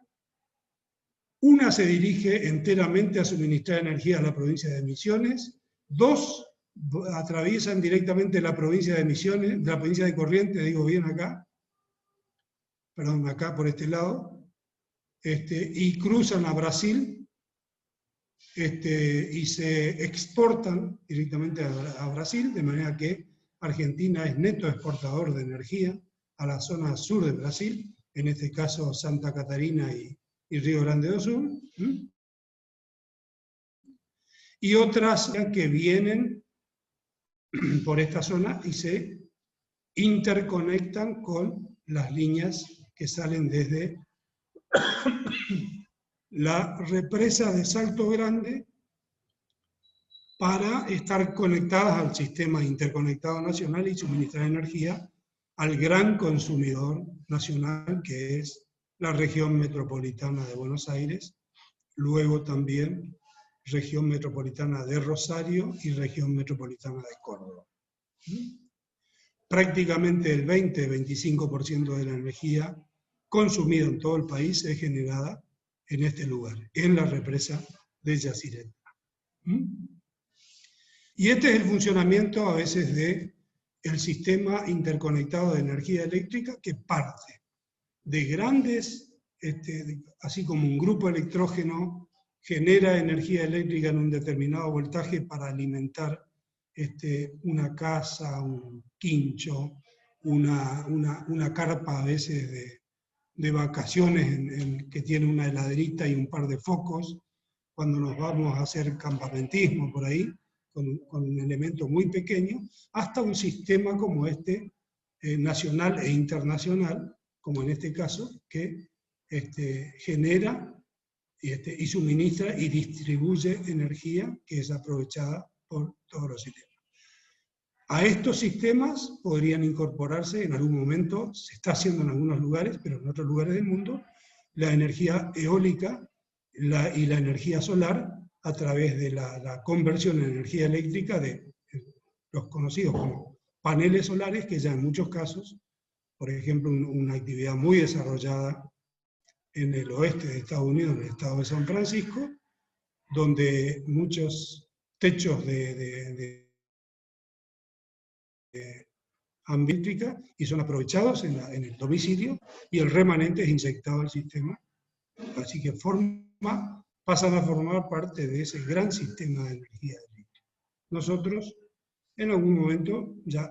una se dirige enteramente a suministrar energía a la provincia de Misiones, 2 atraviesan directamente la provincia de Misiones, la provincia de Corrientes, digo bien acá, perdón, acá por este lado, y cruzan a Brasil, y se exportan directamente a Brasil, de manera que Argentina es neto exportador de energía a la zona sur de Brasil, en este caso Santa Catarina y Río Grande do Sul, y otras que vienen por esta zona y se interconectan con las líneas que salen desde la represa de Salto Grande para estar conectadas al sistema interconectado nacional y suministrar energía al gran consumidor nacional que es la región metropolitana de Buenos Aires, luego también región metropolitana de Rosario y región metropolitana de Córdoba. Prácticamente el 20-25% de la energía consumida en todo el país es generada en este lugar, en la represa de Yacyretá. Y este es el funcionamiento a veces del sistema interconectado de energía eléctrica, que parte de grandes, así como un grupo electrógeno genera energía eléctrica en un determinado voltaje para alimentar una casa, un quincho, una carpa a veces de vacaciones que tiene una heladerita y un par de focos, cuando nos vamos a hacer campamentismo por ahí, con un elemento muy pequeño, hasta un sistema como nacional e internacional, como en este caso, que genera y suministra y distribuye energía que es aprovechada por todos los sistemas. A estos sistemas podrían incorporarse en algún momento, se está haciendo en algunos lugares, pero en otros lugares del mundo, la energía eólica y la energía solar a través de la conversión en energía eléctrica de los conocidos como paneles solares, que ya en muchos casos, por ejemplo, una actividad muy desarrollada en el oeste de Estados Unidos, en el estado de San Francisco, donde muchos techos de ambiental y son aprovechados en el domicilio y el remanente es inyectado al sistema. Así que pasan a formar parte de ese gran sistema de energía eléctrica. Nosotros, en algún momento, ya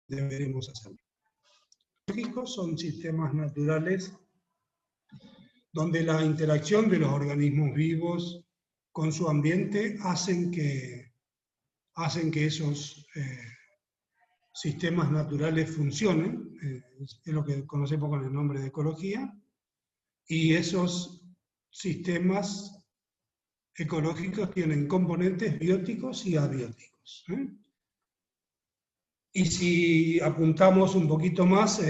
deberemos hacerlo. Los biológicos son sistemas naturales donde la interacción de los organismos vivos con su ambiente hacen que esos sistemas naturales funcionen, es lo que conocemos con el nombre de ecología, y esos sistemas ecológicos tienen componentes bióticos y abióticos. Y si apuntamos un poquito más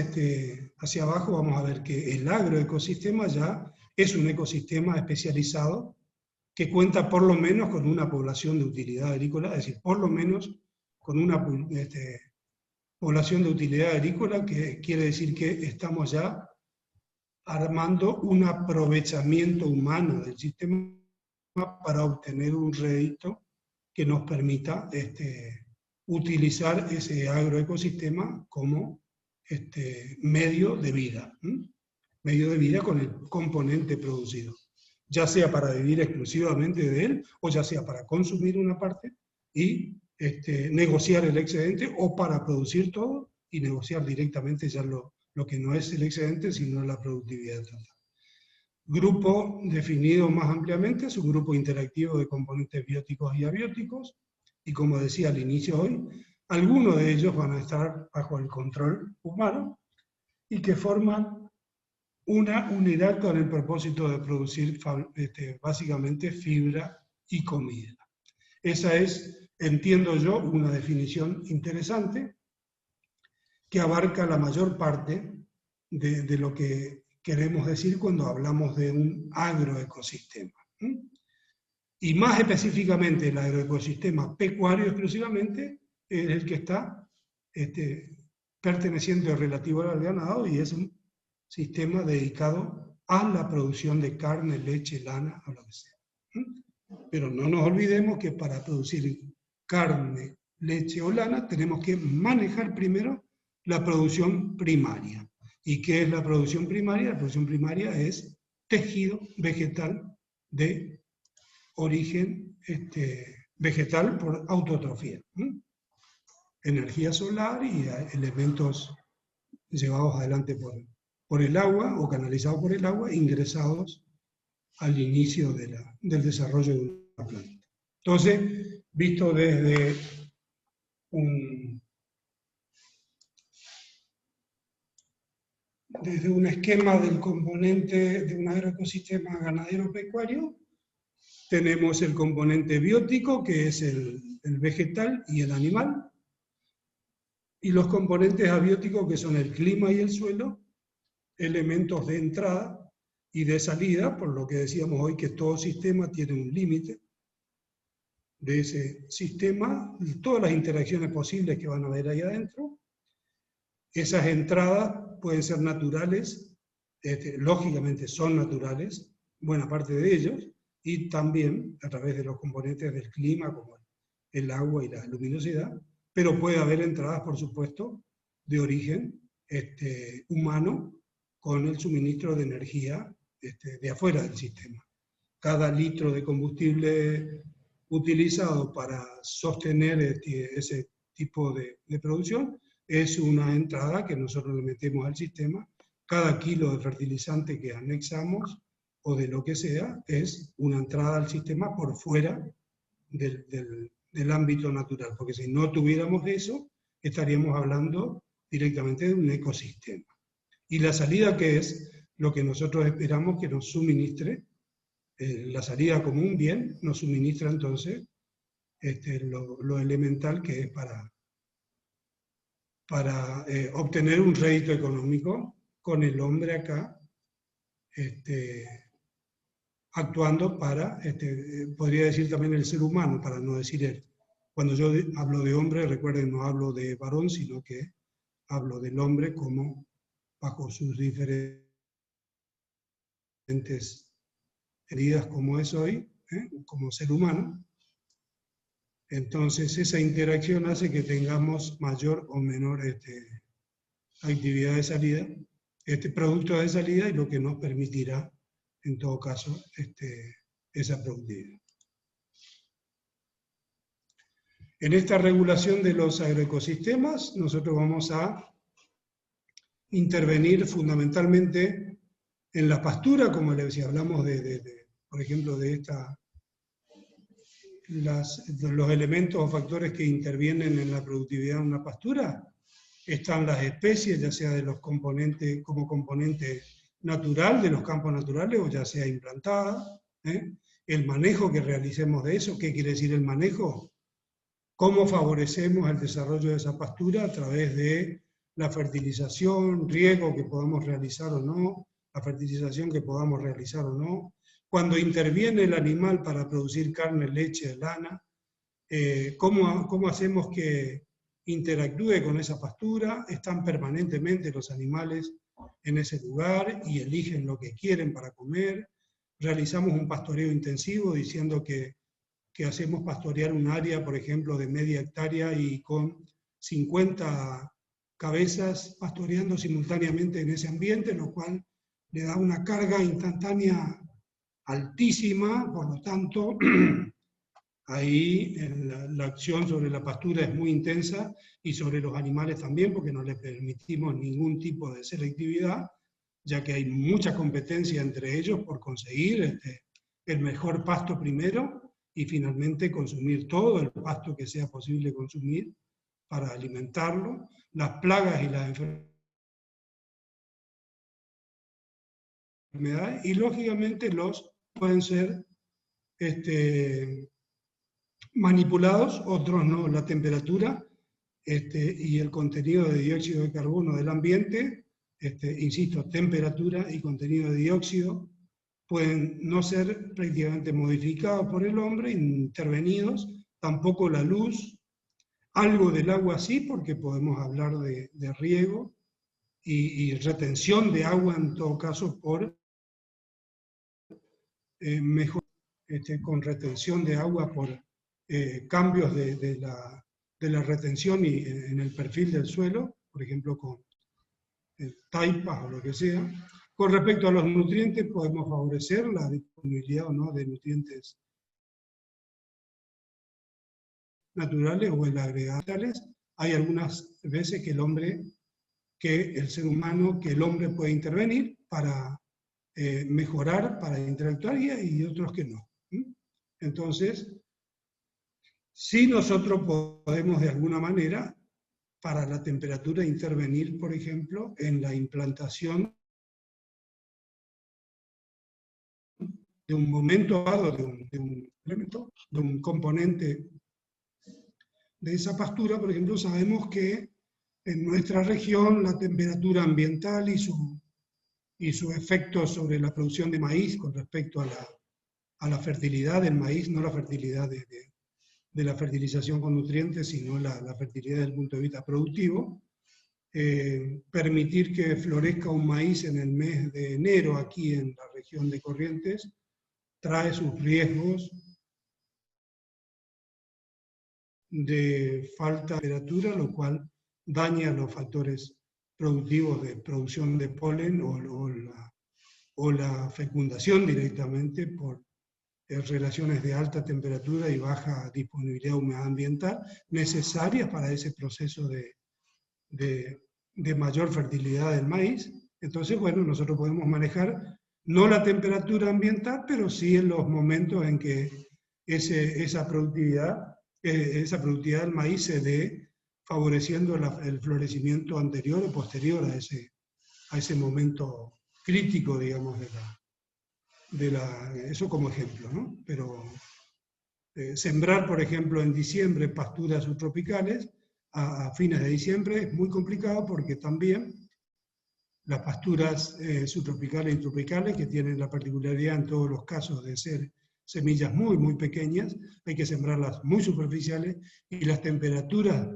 hacia abajo vamos a ver que el agroecosistema ya es un ecosistema especializado que cuenta por lo menos con una población de utilidad agrícola, es decir, por lo menos con una población de utilidad agrícola, que quiere decir que estamos ya armando un aprovechamiento humano del sistema para obtener un rédito que nos permita utilizar ese agroecosistema como medio de vida, medio de vida con el componente producido, ya sea para vivir exclusivamente de él, o ya sea para consumir una parte y negociar el excedente, o para producir todo y negociar directamente ya lo que no es el excedente, sino la productividad total. Grupo definido más ampliamente es un grupo interactivo de componentes bióticos y abióticos, y como decía al inicio hoy, algunos de ellos van a estar bajo el control humano y que forman una unidad con el propósito de producir básicamente fibra y comida. Esa es, entiendo yo, una definición interesante que abarca la mayor parte de lo que queremos decir cuando hablamos de un agroecosistema. Y más específicamente el agroecosistema pecuario exclusivamente es el que está perteneciente o relativo al ganado, y es un sistema dedicado a la producción de carne, leche, lana o lo que sea. Pero no nos olvidemos que para producir carne, leche o lana tenemos que manejar primero la producción primaria. ¿Y qué es la producción primaria? La producción primaria es tejido vegetal de origen vegetal por autotrofía. Energía solar y elementos llevados adelante por el agua o canalizados por el agua, ingresados al inicio del desarrollo de una planta. Entonces, visto desde un esquema del componente de un agroecosistema ganadero-pecuario, tenemos el componente biótico, que es el vegetal y el animal, y los componentes abióticos, que son el clima y el suelo, elementos de entrada y de salida, por lo que decíamos hoy que todo sistema tiene un límite de ese sistema, y todas las interacciones posibles que van a haber ahí adentro. Esas entradas pueden ser naturales, lógicamente son naturales, buena parte de ellos, y también a través de los componentes del clima, como el agua y la luminosidad, pero puede haber entradas, por supuesto, de origen humano, con el suministro de energía de afuera del sistema. Cada litro de combustible utilizado para sostener ese tipo de producción es una entrada que nosotros le metemos al sistema. Cada kilo de fertilizante que anexamos, o de lo que sea, es una entrada al sistema por fuera del ámbito natural, porque si no tuviéramos eso, estaríamos hablando directamente de un ecosistema. Y la salida, que es lo que nosotros esperamos que nos suministre, la salida como un bien, nos suministra entonces lo elemental que es para obtener un rédito económico, con el hombre acá actuando para, podría decir también el ser humano, para no decir él. Cuando yo hablo de hombre, recuerden, no hablo de varón, sino que hablo del hombre como bajo sus diferentes heridas, como es hoy, como ser humano. Entonces esa interacción hace que tengamos mayor o menor actividad de salida, producto de salida, y lo que nos permitirá, en todo caso, esa productividad. En esta regulación de los agroecosistemas, nosotros vamos a intervenir fundamentalmente en la pastura, como les decía, hablamos por ejemplo, de los elementos o factores que intervienen en la productividad de una pastura. Están las especies, ya sea de los componentes, como componente natural de los campos naturales, o ya sea implantada, el manejo que realicemos de eso. ¿Qué quiere decir el manejo? ¿Cómo favorecemos el desarrollo de esa pastura? A través de la fertilización, riego que podamos realizar o no, la fertilización que podamos realizar o no, cuando interviene el animal para producir carne, leche, lana, cómo hacemos que interactúe con esa pastura, están permanentemente los animales en ese lugar y eligen lo que quieren para comer, realizamos un pastoreo intensivo diciendo que hacemos pastorear un área, por ejemplo, de media hectárea y con 50 cabezas pastoreando simultáneamente en ese ambiente, lo cual le da una carga instantánea altísima, por lo tanto, ahí la acción sobre la pastura es muy intensa y sobre los animales también, porque no les permitimos ningún tipo de selectividad, ya que hay mucha competencia entre ellos por conseguir el mejor pasto primero y finalmente consumir todo el pasto que sea posible consumir para alimentarlo. Las plagas y las enfermedades, y lógicamente los pueden ser manipulados, otros no. La temperatura y el contenido de dióxido de carbono del ambiente, insisto, temperatura y contenido de dióxido, pueden no ser prácticamente modificados por el hombre, intervenidos, tampoco la luz, algo del agua sí, porque podemos hablar de riego y retención de agua en todo caso por mejor, con retención de agua por cambios de la retención y en el perfil del suelo, por ejemplo con taipas o lo que sea. Con respecto a los nutrientes, podemos favorecer la disponibilidad o no de nutrientes naturales o el agregado. Hay algunas veces que el ser humano puede intervenir para mejorar, para interactuar, y otros que no. Entonces, sí nosotros podemos de alguna manera, para la temperatura, intervenir, por ejemplo, en la implantación de un momento dado, de un elemento, de un componente de esa pastura. Por ejemplo, sabemos que en nuestra región la temperatura ambiental y su efecto sobre la producción de maíz con respecto a la fertilidad del maíz, no la fertilidad de la fertilización con nutrientes, sino la fertilidad desde el punto de vista productivo, permitir que florezca un maíz en el mes de enero aquí en la región de Corrientes, trae sus riesgos de falta de temperatura, lo cual daña los factores productivos de producción de polen o la fecundación directamente por relaciones de alta temperatura y baja disponibilidad de humedad ambiental necesarias para ese proceso de mayor fertilidad del maíz. Entonces, bueno, nosotros podemos manejar no la temperatura ambiental, pero sí en los momentos en que esa productividad del maíz se dé, favoreciendo el florecimiento anterior o posterior a ese momento crítico, digamos, eso como ejemplo, ¿no? Pero sembrar, por ejemplo, en diciembre pasturas subtropicales, a fines de diciembre, es muy complicado porque también las pasturas subtropicales y tropicales, que tienen la particularidad en todos los casos de ser semillas muy, muy pequeñas, hay que sembrarlas muy superficiales, y las temperaturas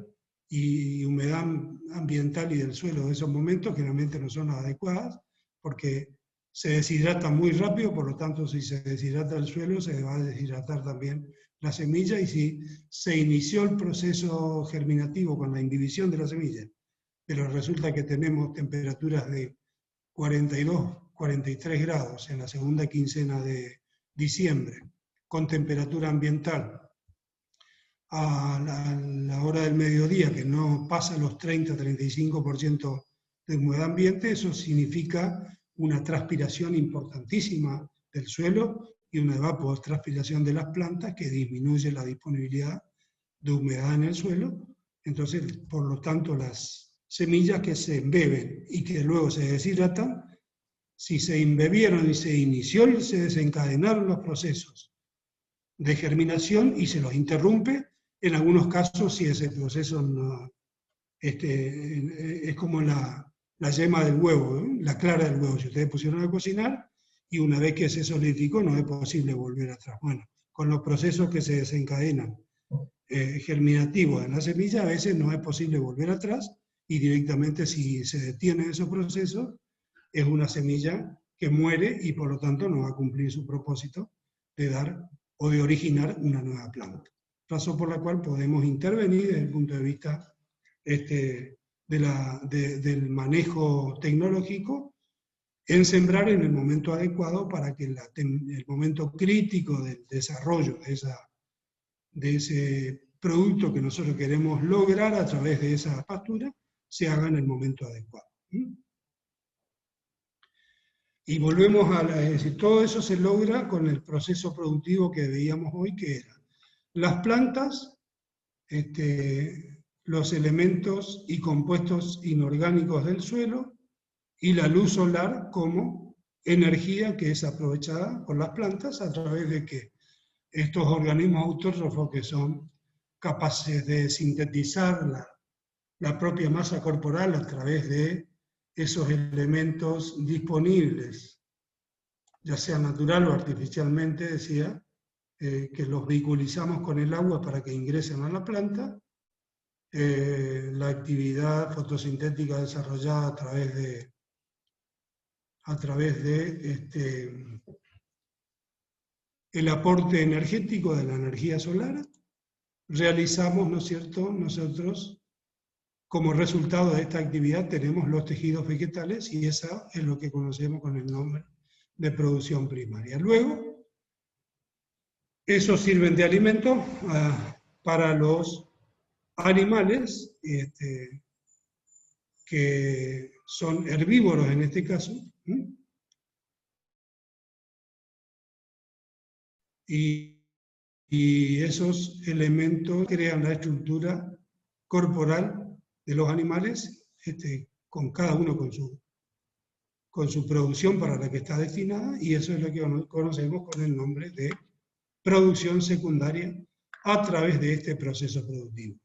y humedad ambiental y del suelo de esos momentos generalmente no son adecuadas, porque se deshidrata muy rápido, por lo tanto, si se deshidrata el suelo, se va a deshidratar también la semilla, y si se inició el proceso germinativo con la indivisión de la semilla, pero resulta que tenemos temperaturas de 42, 43 grados en la segunda quincena de diciembre, con temperatura ambiental a la hora del mediodía, que no pasa los 30-35% de humedad ambiente, eso significa una transpiración importantísima del suelo y una evapotranspiración de las plantas que disminuye la disponibilidad de humedad en el suelo. Entonces, por lo tanto, las semillas que se embeben y que luego se deshidratan, si se embebieron y se desencadenaron los procesos de germinación y se los interrumpe, en algunos casos, si ese proceso es como la yema del huevo, ¿no? La clara del huevo. Si ustedes pusieron a cocinar y una vez que se solidificó no es posible volver atrás. Bueno, con los procesos que se desencadenan germinativos en la semilla, a veces no es posible volver atrás y directamente si se detienen esos procesos, es una semilla que muere y por lo tanto no va a cumplir su propósito de dar o de originar una nueva planta. Razón por la cual podemos intervenir desde el punto de vista del manejo tecnológico en sembrar en el momento adecuado para que el momento crítico del desarrollo de ese producto que nosotros queremos lograr a través de esa pastura se haga en el momento adecuado. Y volvemos es decir, todo eso se logra con el proceso productivo que veíamos hoy, que era las plantas, los elementos y compuestos inorgánicos del suelo, y la luz solar como energía que es aprovechada por las plantas a través de que estos organismos autótrofos que son capaces de sintetizar la propia masa corporal a través de esos elementos disponibles, ya sea natural o artificialmente, decía, que los vehiculizamos con el agua para que ingresen a la planta, la actividad fotosintética desarrollada a través de el aporte energético de la energía solar, realizamos, ¿no es cierto?, nosotros, como resultado de esta actividad, tenemos los tejidos vegetales y eso es lo que conocemos con el nombre de producción primaria. Luego, esos sirven de alimento para los animales, que son herbívoros en este caso, y esos elementos crean la estructura corporal de los animales, con cada uno con su producción para la que está destinada, y eso es lo que conocemos con el nombre de producción secundaria a través de este proceso productivo.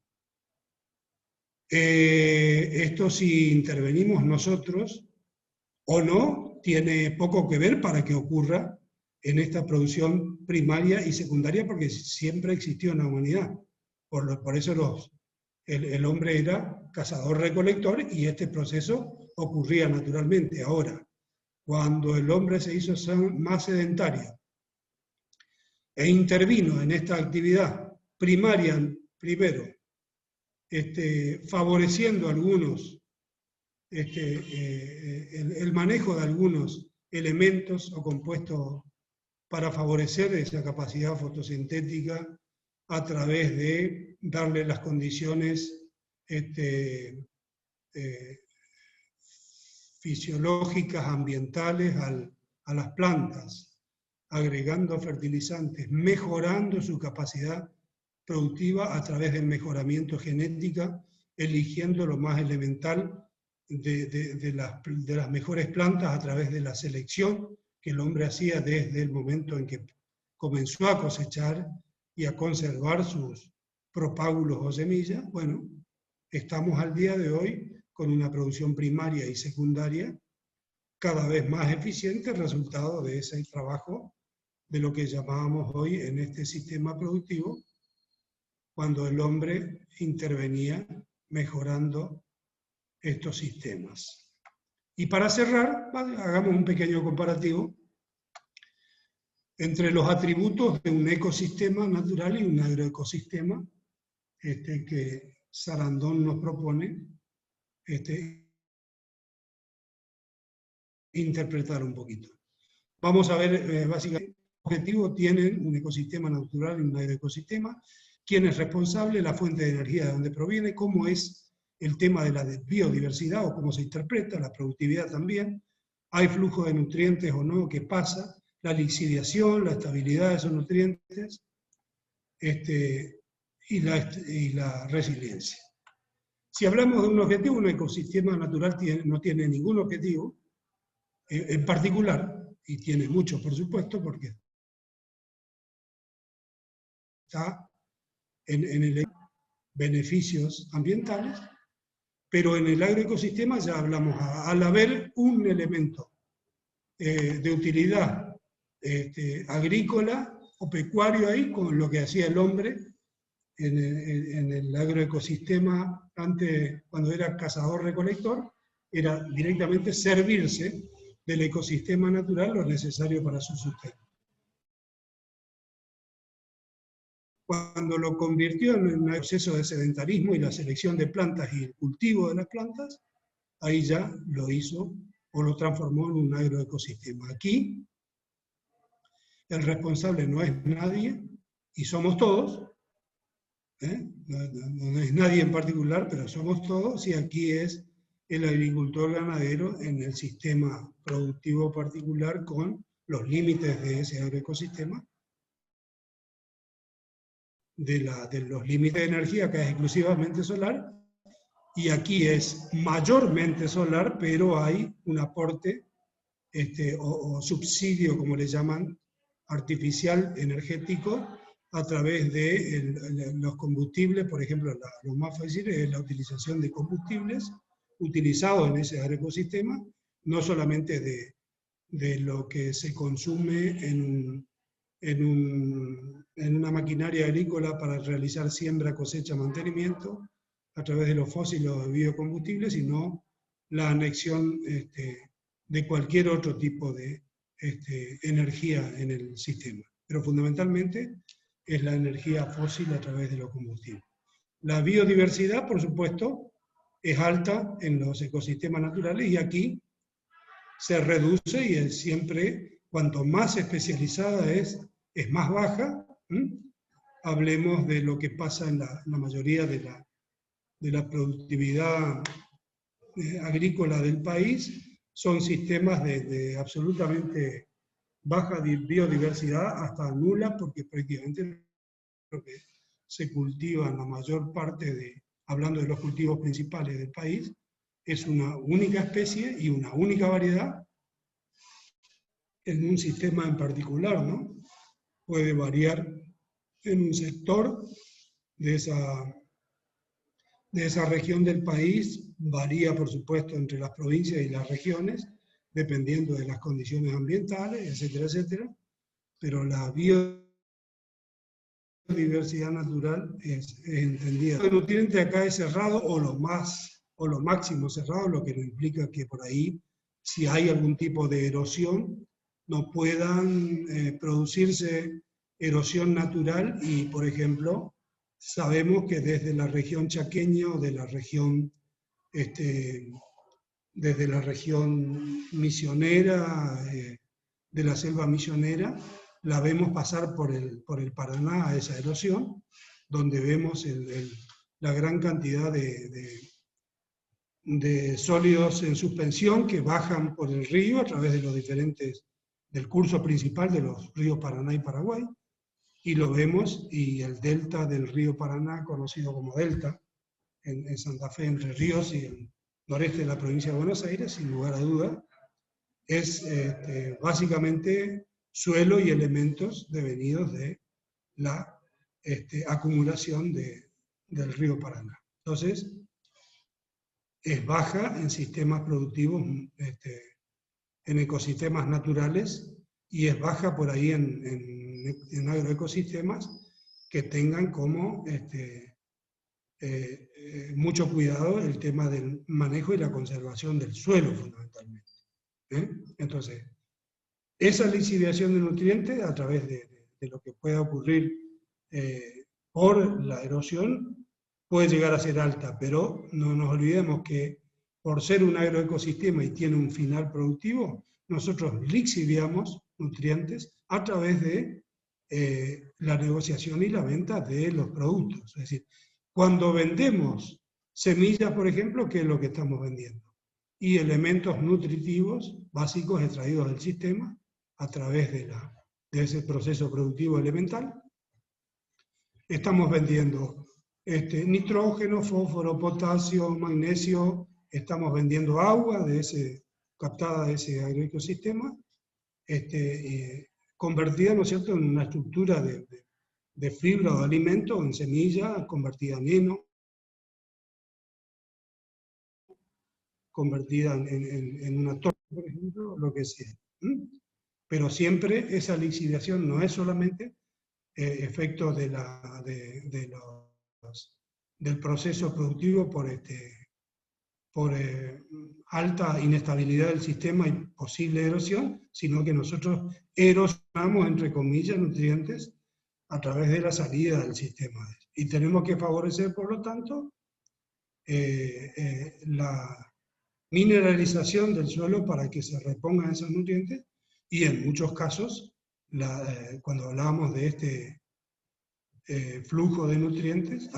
Esto, si intervenimos nosotros o no, tiene poco que ver para que ocurra en esta producción primaria y secundaria, porque siempre existió en la humanidad. Por eso el hombre era cazador-recolector y este proceso ocurría naturalmente. Ahora, cuando el hombre se hizo más sedentario e intervino en esta actividad primaria primero, favoreciendo algunos, el manejo de algunos elementos o compuestos para favorecer esa capacidad fotosintética a través de darle las condiciones fisiológicas, ambientales a las plantas, agregando fertilizantes, mejorando su capacidad productiva a través del mejoramiento genética, eligiendo lo más elemental de las mejores plantas a través de la selección que el hombre hacía desde el momento en que comenzó a cosechar y a conservar sus propágulos o semillas. Bueno, estamos al día de hoy con una producción primaria y secundaria cada vez más eficiente, resultado de ese trabajo de lo que llamábamos hoy en este sistema productivo, cuando el hombre intervenía mejorando estos sistemas. Y para cerrar, hagamos un pequeño comparativo entre los atributos de un ecosistema natural y un agroecosistema que Sarandon nos propone interpretar un poquito. Vamos a ver, básicamente, ¿qué objetivo tienen un ecosistema natural y un agroecosistema? ¿Quién es responsable? La fuente de energía de dónde proviene, cómo es el tema de la biodiversidad o cómo se interpreta, la productividad también, hay flujo de nutrientes o no, qué pasa, la lixiviación, la estabilidad de esos nutrientes y la resiliencia. Si hablamos de un objetivo, un ecosistema natural no tiene ningún objetivo en particular, y tiene muchos por supuesto, porque está en el beneficios ambientales, Pero en el agroecosistema ya hablamos, al haber un elemento de utilidad agrícola o pecuario ahí, con lo que hacía el hombre en el agroecosistema, antes, cuando era cazador-recolector, era directamente servirse del ecosistema natural lo necesario para su sustento. Cuando lo convirtió en un proceso de sedentarismo y la selección de plantas y el cultivo de las plantas, ahí ya lo hizo o lo transformó en un agroecosistema. Aquí, el responsable no es nadie, y somos todos, no es nadie en particular, pero somos todos, y aquí es el agricultor ganadero en el sistema productivo particular con los límites de ese agroecosistema, de los límites de energía, que es exclusivamente solar, y aquí es mayormente solar, pero hay un aporte o subsidio, como le llaman, artificial energético, a través de los combustibles. Por ejemplo, lo más fácil es la utilización de combustibles utilizados en ese ecosistema, no solamente de lo que se consume en una maquinaria agrícola para realizar siembra, cosecha, mantenimiento, a través de los fósiles o de biocombustibles, sino la anexión de cualquier otro tipo de energía en el sistema. Pero fundamentalmente es la energía fósil a través de los combustibles. La biodiversidad, por supuesto, es alta en los ecosistemas naturales, y aquí se reduce, y es siempre, cuanto más especializada es más baja. Hablemos de lo que pasa en la mayoría de la productividad agrícola del país. Son sistemas de absolutamente baja biodiversidad, hasta nula, porque prácticamente lo que se cultiva en la mayor parte hablando de los cultivos principales del país, es una única especie y una única variedad en un sistema en particular, ¿no? Puede variar en un sector de esa región del país, varía por supuesto entre las provincias y las regiones, dependiendo de las condiciones ambientales, etcétera, etcétera, pero la biodiversidad natural es entendida. El nutriente acá es cerrado, o lo máximo cerrado, lo que no implica que por ahí, si hay algún tipo de erosión, no puedan producirse erosión natural. Y, por ejemplo, sabemos que desde la región chaqueña o de la región, desde la región misionera, de la selva misionera, la vemos pasar por el Paraná a esa erosión, donde vemos la gran cantidad de sólidos en suspensión que bajan por el río a través de los del curso principal de los ríos Paraná y Paraguay, y lo vemos, y el delta del río Paraná, conocido como delta, en Santa Fe, Entre Ríos y el noreste de la provincia de Buenos Aires, sin lugar a duda, es básicamente suelo y elementos devenidos de la acumulación del río Paraná. Entonces, es baja en sistemas productivos, en ecosistemas naturales, y es baja por ahí en agroecosistemas que tengan como mucho cuidado el tema del manejo y la conservación del suelo, fundamentalmente. Entonces, esa lixiviación de nutrientes a través de lo que pueda ocurrir por la erosión puede llegar a ser alta, pero no nos olvidemos que por ser un agroecosistema y tiene un final productivo, nosotros lixiviamos nutrientes a través de la negociación y la venta de los productos. Es decir, cuando vendemos semillas, por ejemplo, ¿qué es lo que estamos vendiendo? Y elementos nutritivos básicos extraídos del sistema a través de ese proceso productivo elemental. Estamos vendiendo nitrógeno, fósforo, potasio, magnesio, estamos vendiendo agua captada de ese agroecosistema, convertida, ¿no es cierto?, en una estructura de fibra o de alimento, en semilla, convertida en heno, convertida en una torre, por ejemplo, lo que sea. Pero siempre esa lixiviación no es solamente efecto del proceso productivo por alta inestabilidad del sistema y posible erosión, sino que nosotros erosionamos, entre comillas, nutrientes a través de la salida del sistema. Y tenemos que favorecer, por lo tanto, la mineralización del suelo para que se repongan esos nutrientes, y en muchos casos, cuando hablamos de este flujo de nutrientes,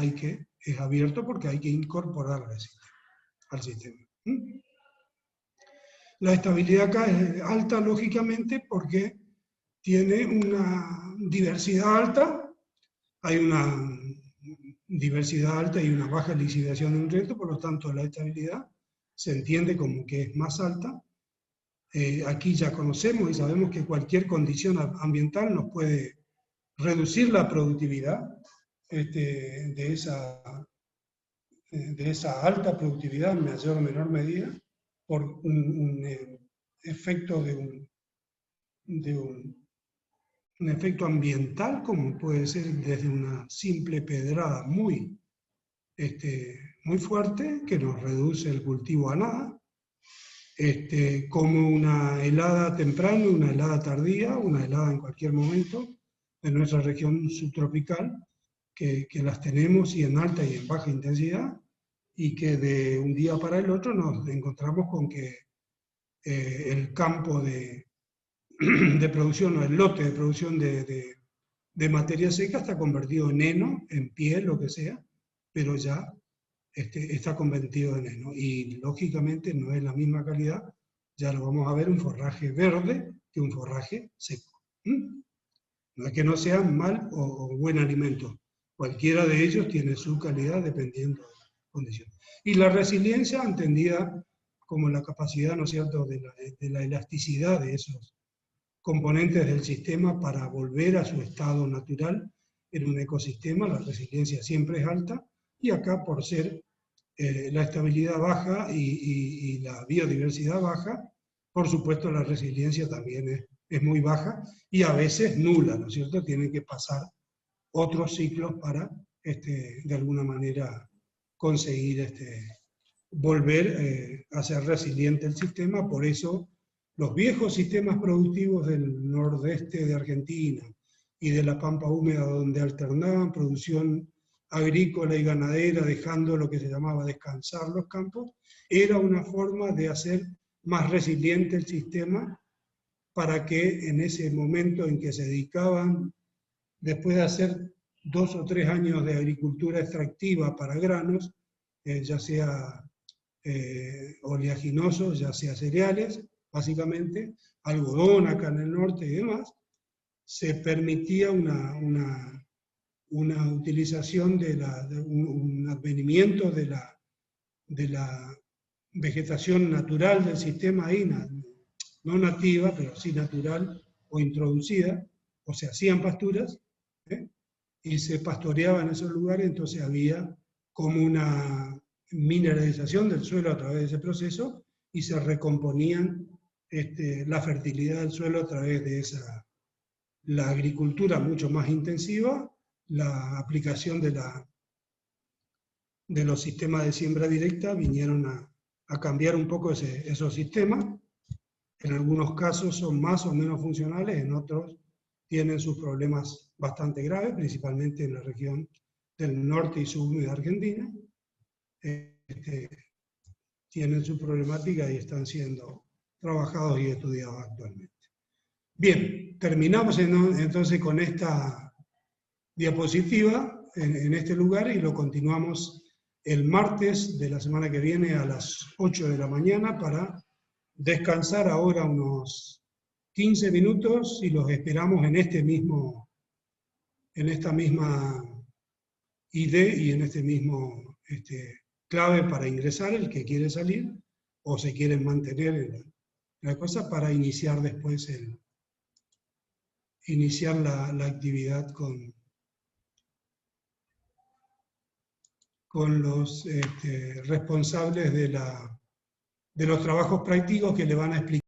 es abierto porque hay que incorporar al sistema. La estabilidad acá es alta, lógicamente, porque tiene una diversidad alta, hay una diversidad alta y una baja lixiviación de nutrientes, por lo tanto la estabilidad se entiende como que es más alta. Aquí ya conocemos y sabemos que cualquier condición ambiental nos puede reducir la productividad de esa alta productividad en mayor o menor medida por un efecto un efecto ambiental, como puede ser desde una simple pedrada muy fuerte, que nos reduce el cultivo a nada, como una helada temprana, una helada tardía, una helada en cualquier momento en nuestra región subtropical, que las tenemos y en alta y en baja intensidad, y que de un día para el otro nos encontramos con que el campo de producción, o el lote de producción de materia seca está convertido en heno, en piel, lo que sea, pero ya está convertido en heno. Y lógicamente no es la misma calidad, ya lo vamos a ver, un forraje verde que un forraje seco. No es que no sean mal o buen alimento, cualquiera de ellos tiene su calidad dependiendo de las condiciones. Y la resiliencia, entendida como la capacidad, ¿no es cierto?, de la elasticidad de esos componentes del sistema para volver a su estado natural en un ecosistema. La resiliencia siempre es alta, y acá, por ser la estabilidad baja y la biodiversidad baja, por supuesto la resiliencia también es muy baja y a veces nula, ¿no es cierto? Tienen que pasar otros ciclos para, de alguna manera, conseguir volver a ser resiliente el sistema. Por eso los viejos sistemas productivos del nordeste de Argentina y de la pampa húmeda, donde alternaban producción agrícola y ganadera, dejando lo que se llamaba descansar los campos, era una forma de hacer más resiliente el sistema, para que en ese momento en que se dedicaban, después de hacer 2 o 3 años de agricultura extractiva para granos, ya sea oleaginosos, ya sea cereales, básicamente, algodón acá en el norte y demás, se permitía una utilización un advenimiento de la vegetación natural del sistema ahí, no nativa, pero sí natural o introducida, o se hacían pasturas, y se pastoreaba en esos lugares. Entonces había como una mineralización del suelo a través de ese proceso, y se recomponían la fertilidad del suelo a través de la agricultura mucho más intensiva, la aplicación de los sistemas de siembra directa vinieron a cambiar un poco esos sistemas. En algunos casos son más o menos funcionales, en otros tienen sus problemas bastante graves, principalmente en la región del norte y sur de Argentina. Tienen su problemática y están siendo trabajados y estudiados actualmente. Bien, terminamos entonces con esta diapositiva en este lugar, y lo continuamos el martes de la semana que viene a las 8 de la mañana para descansar ahora unos 15 minutos, y los esperamos en esta misma ID y en este mismo clave para ingresar, el que quiere salir o se quiere mantener en la cosa, para iniciar después la actividad con los responsables de la de los trabajos prácticos que le van a explicar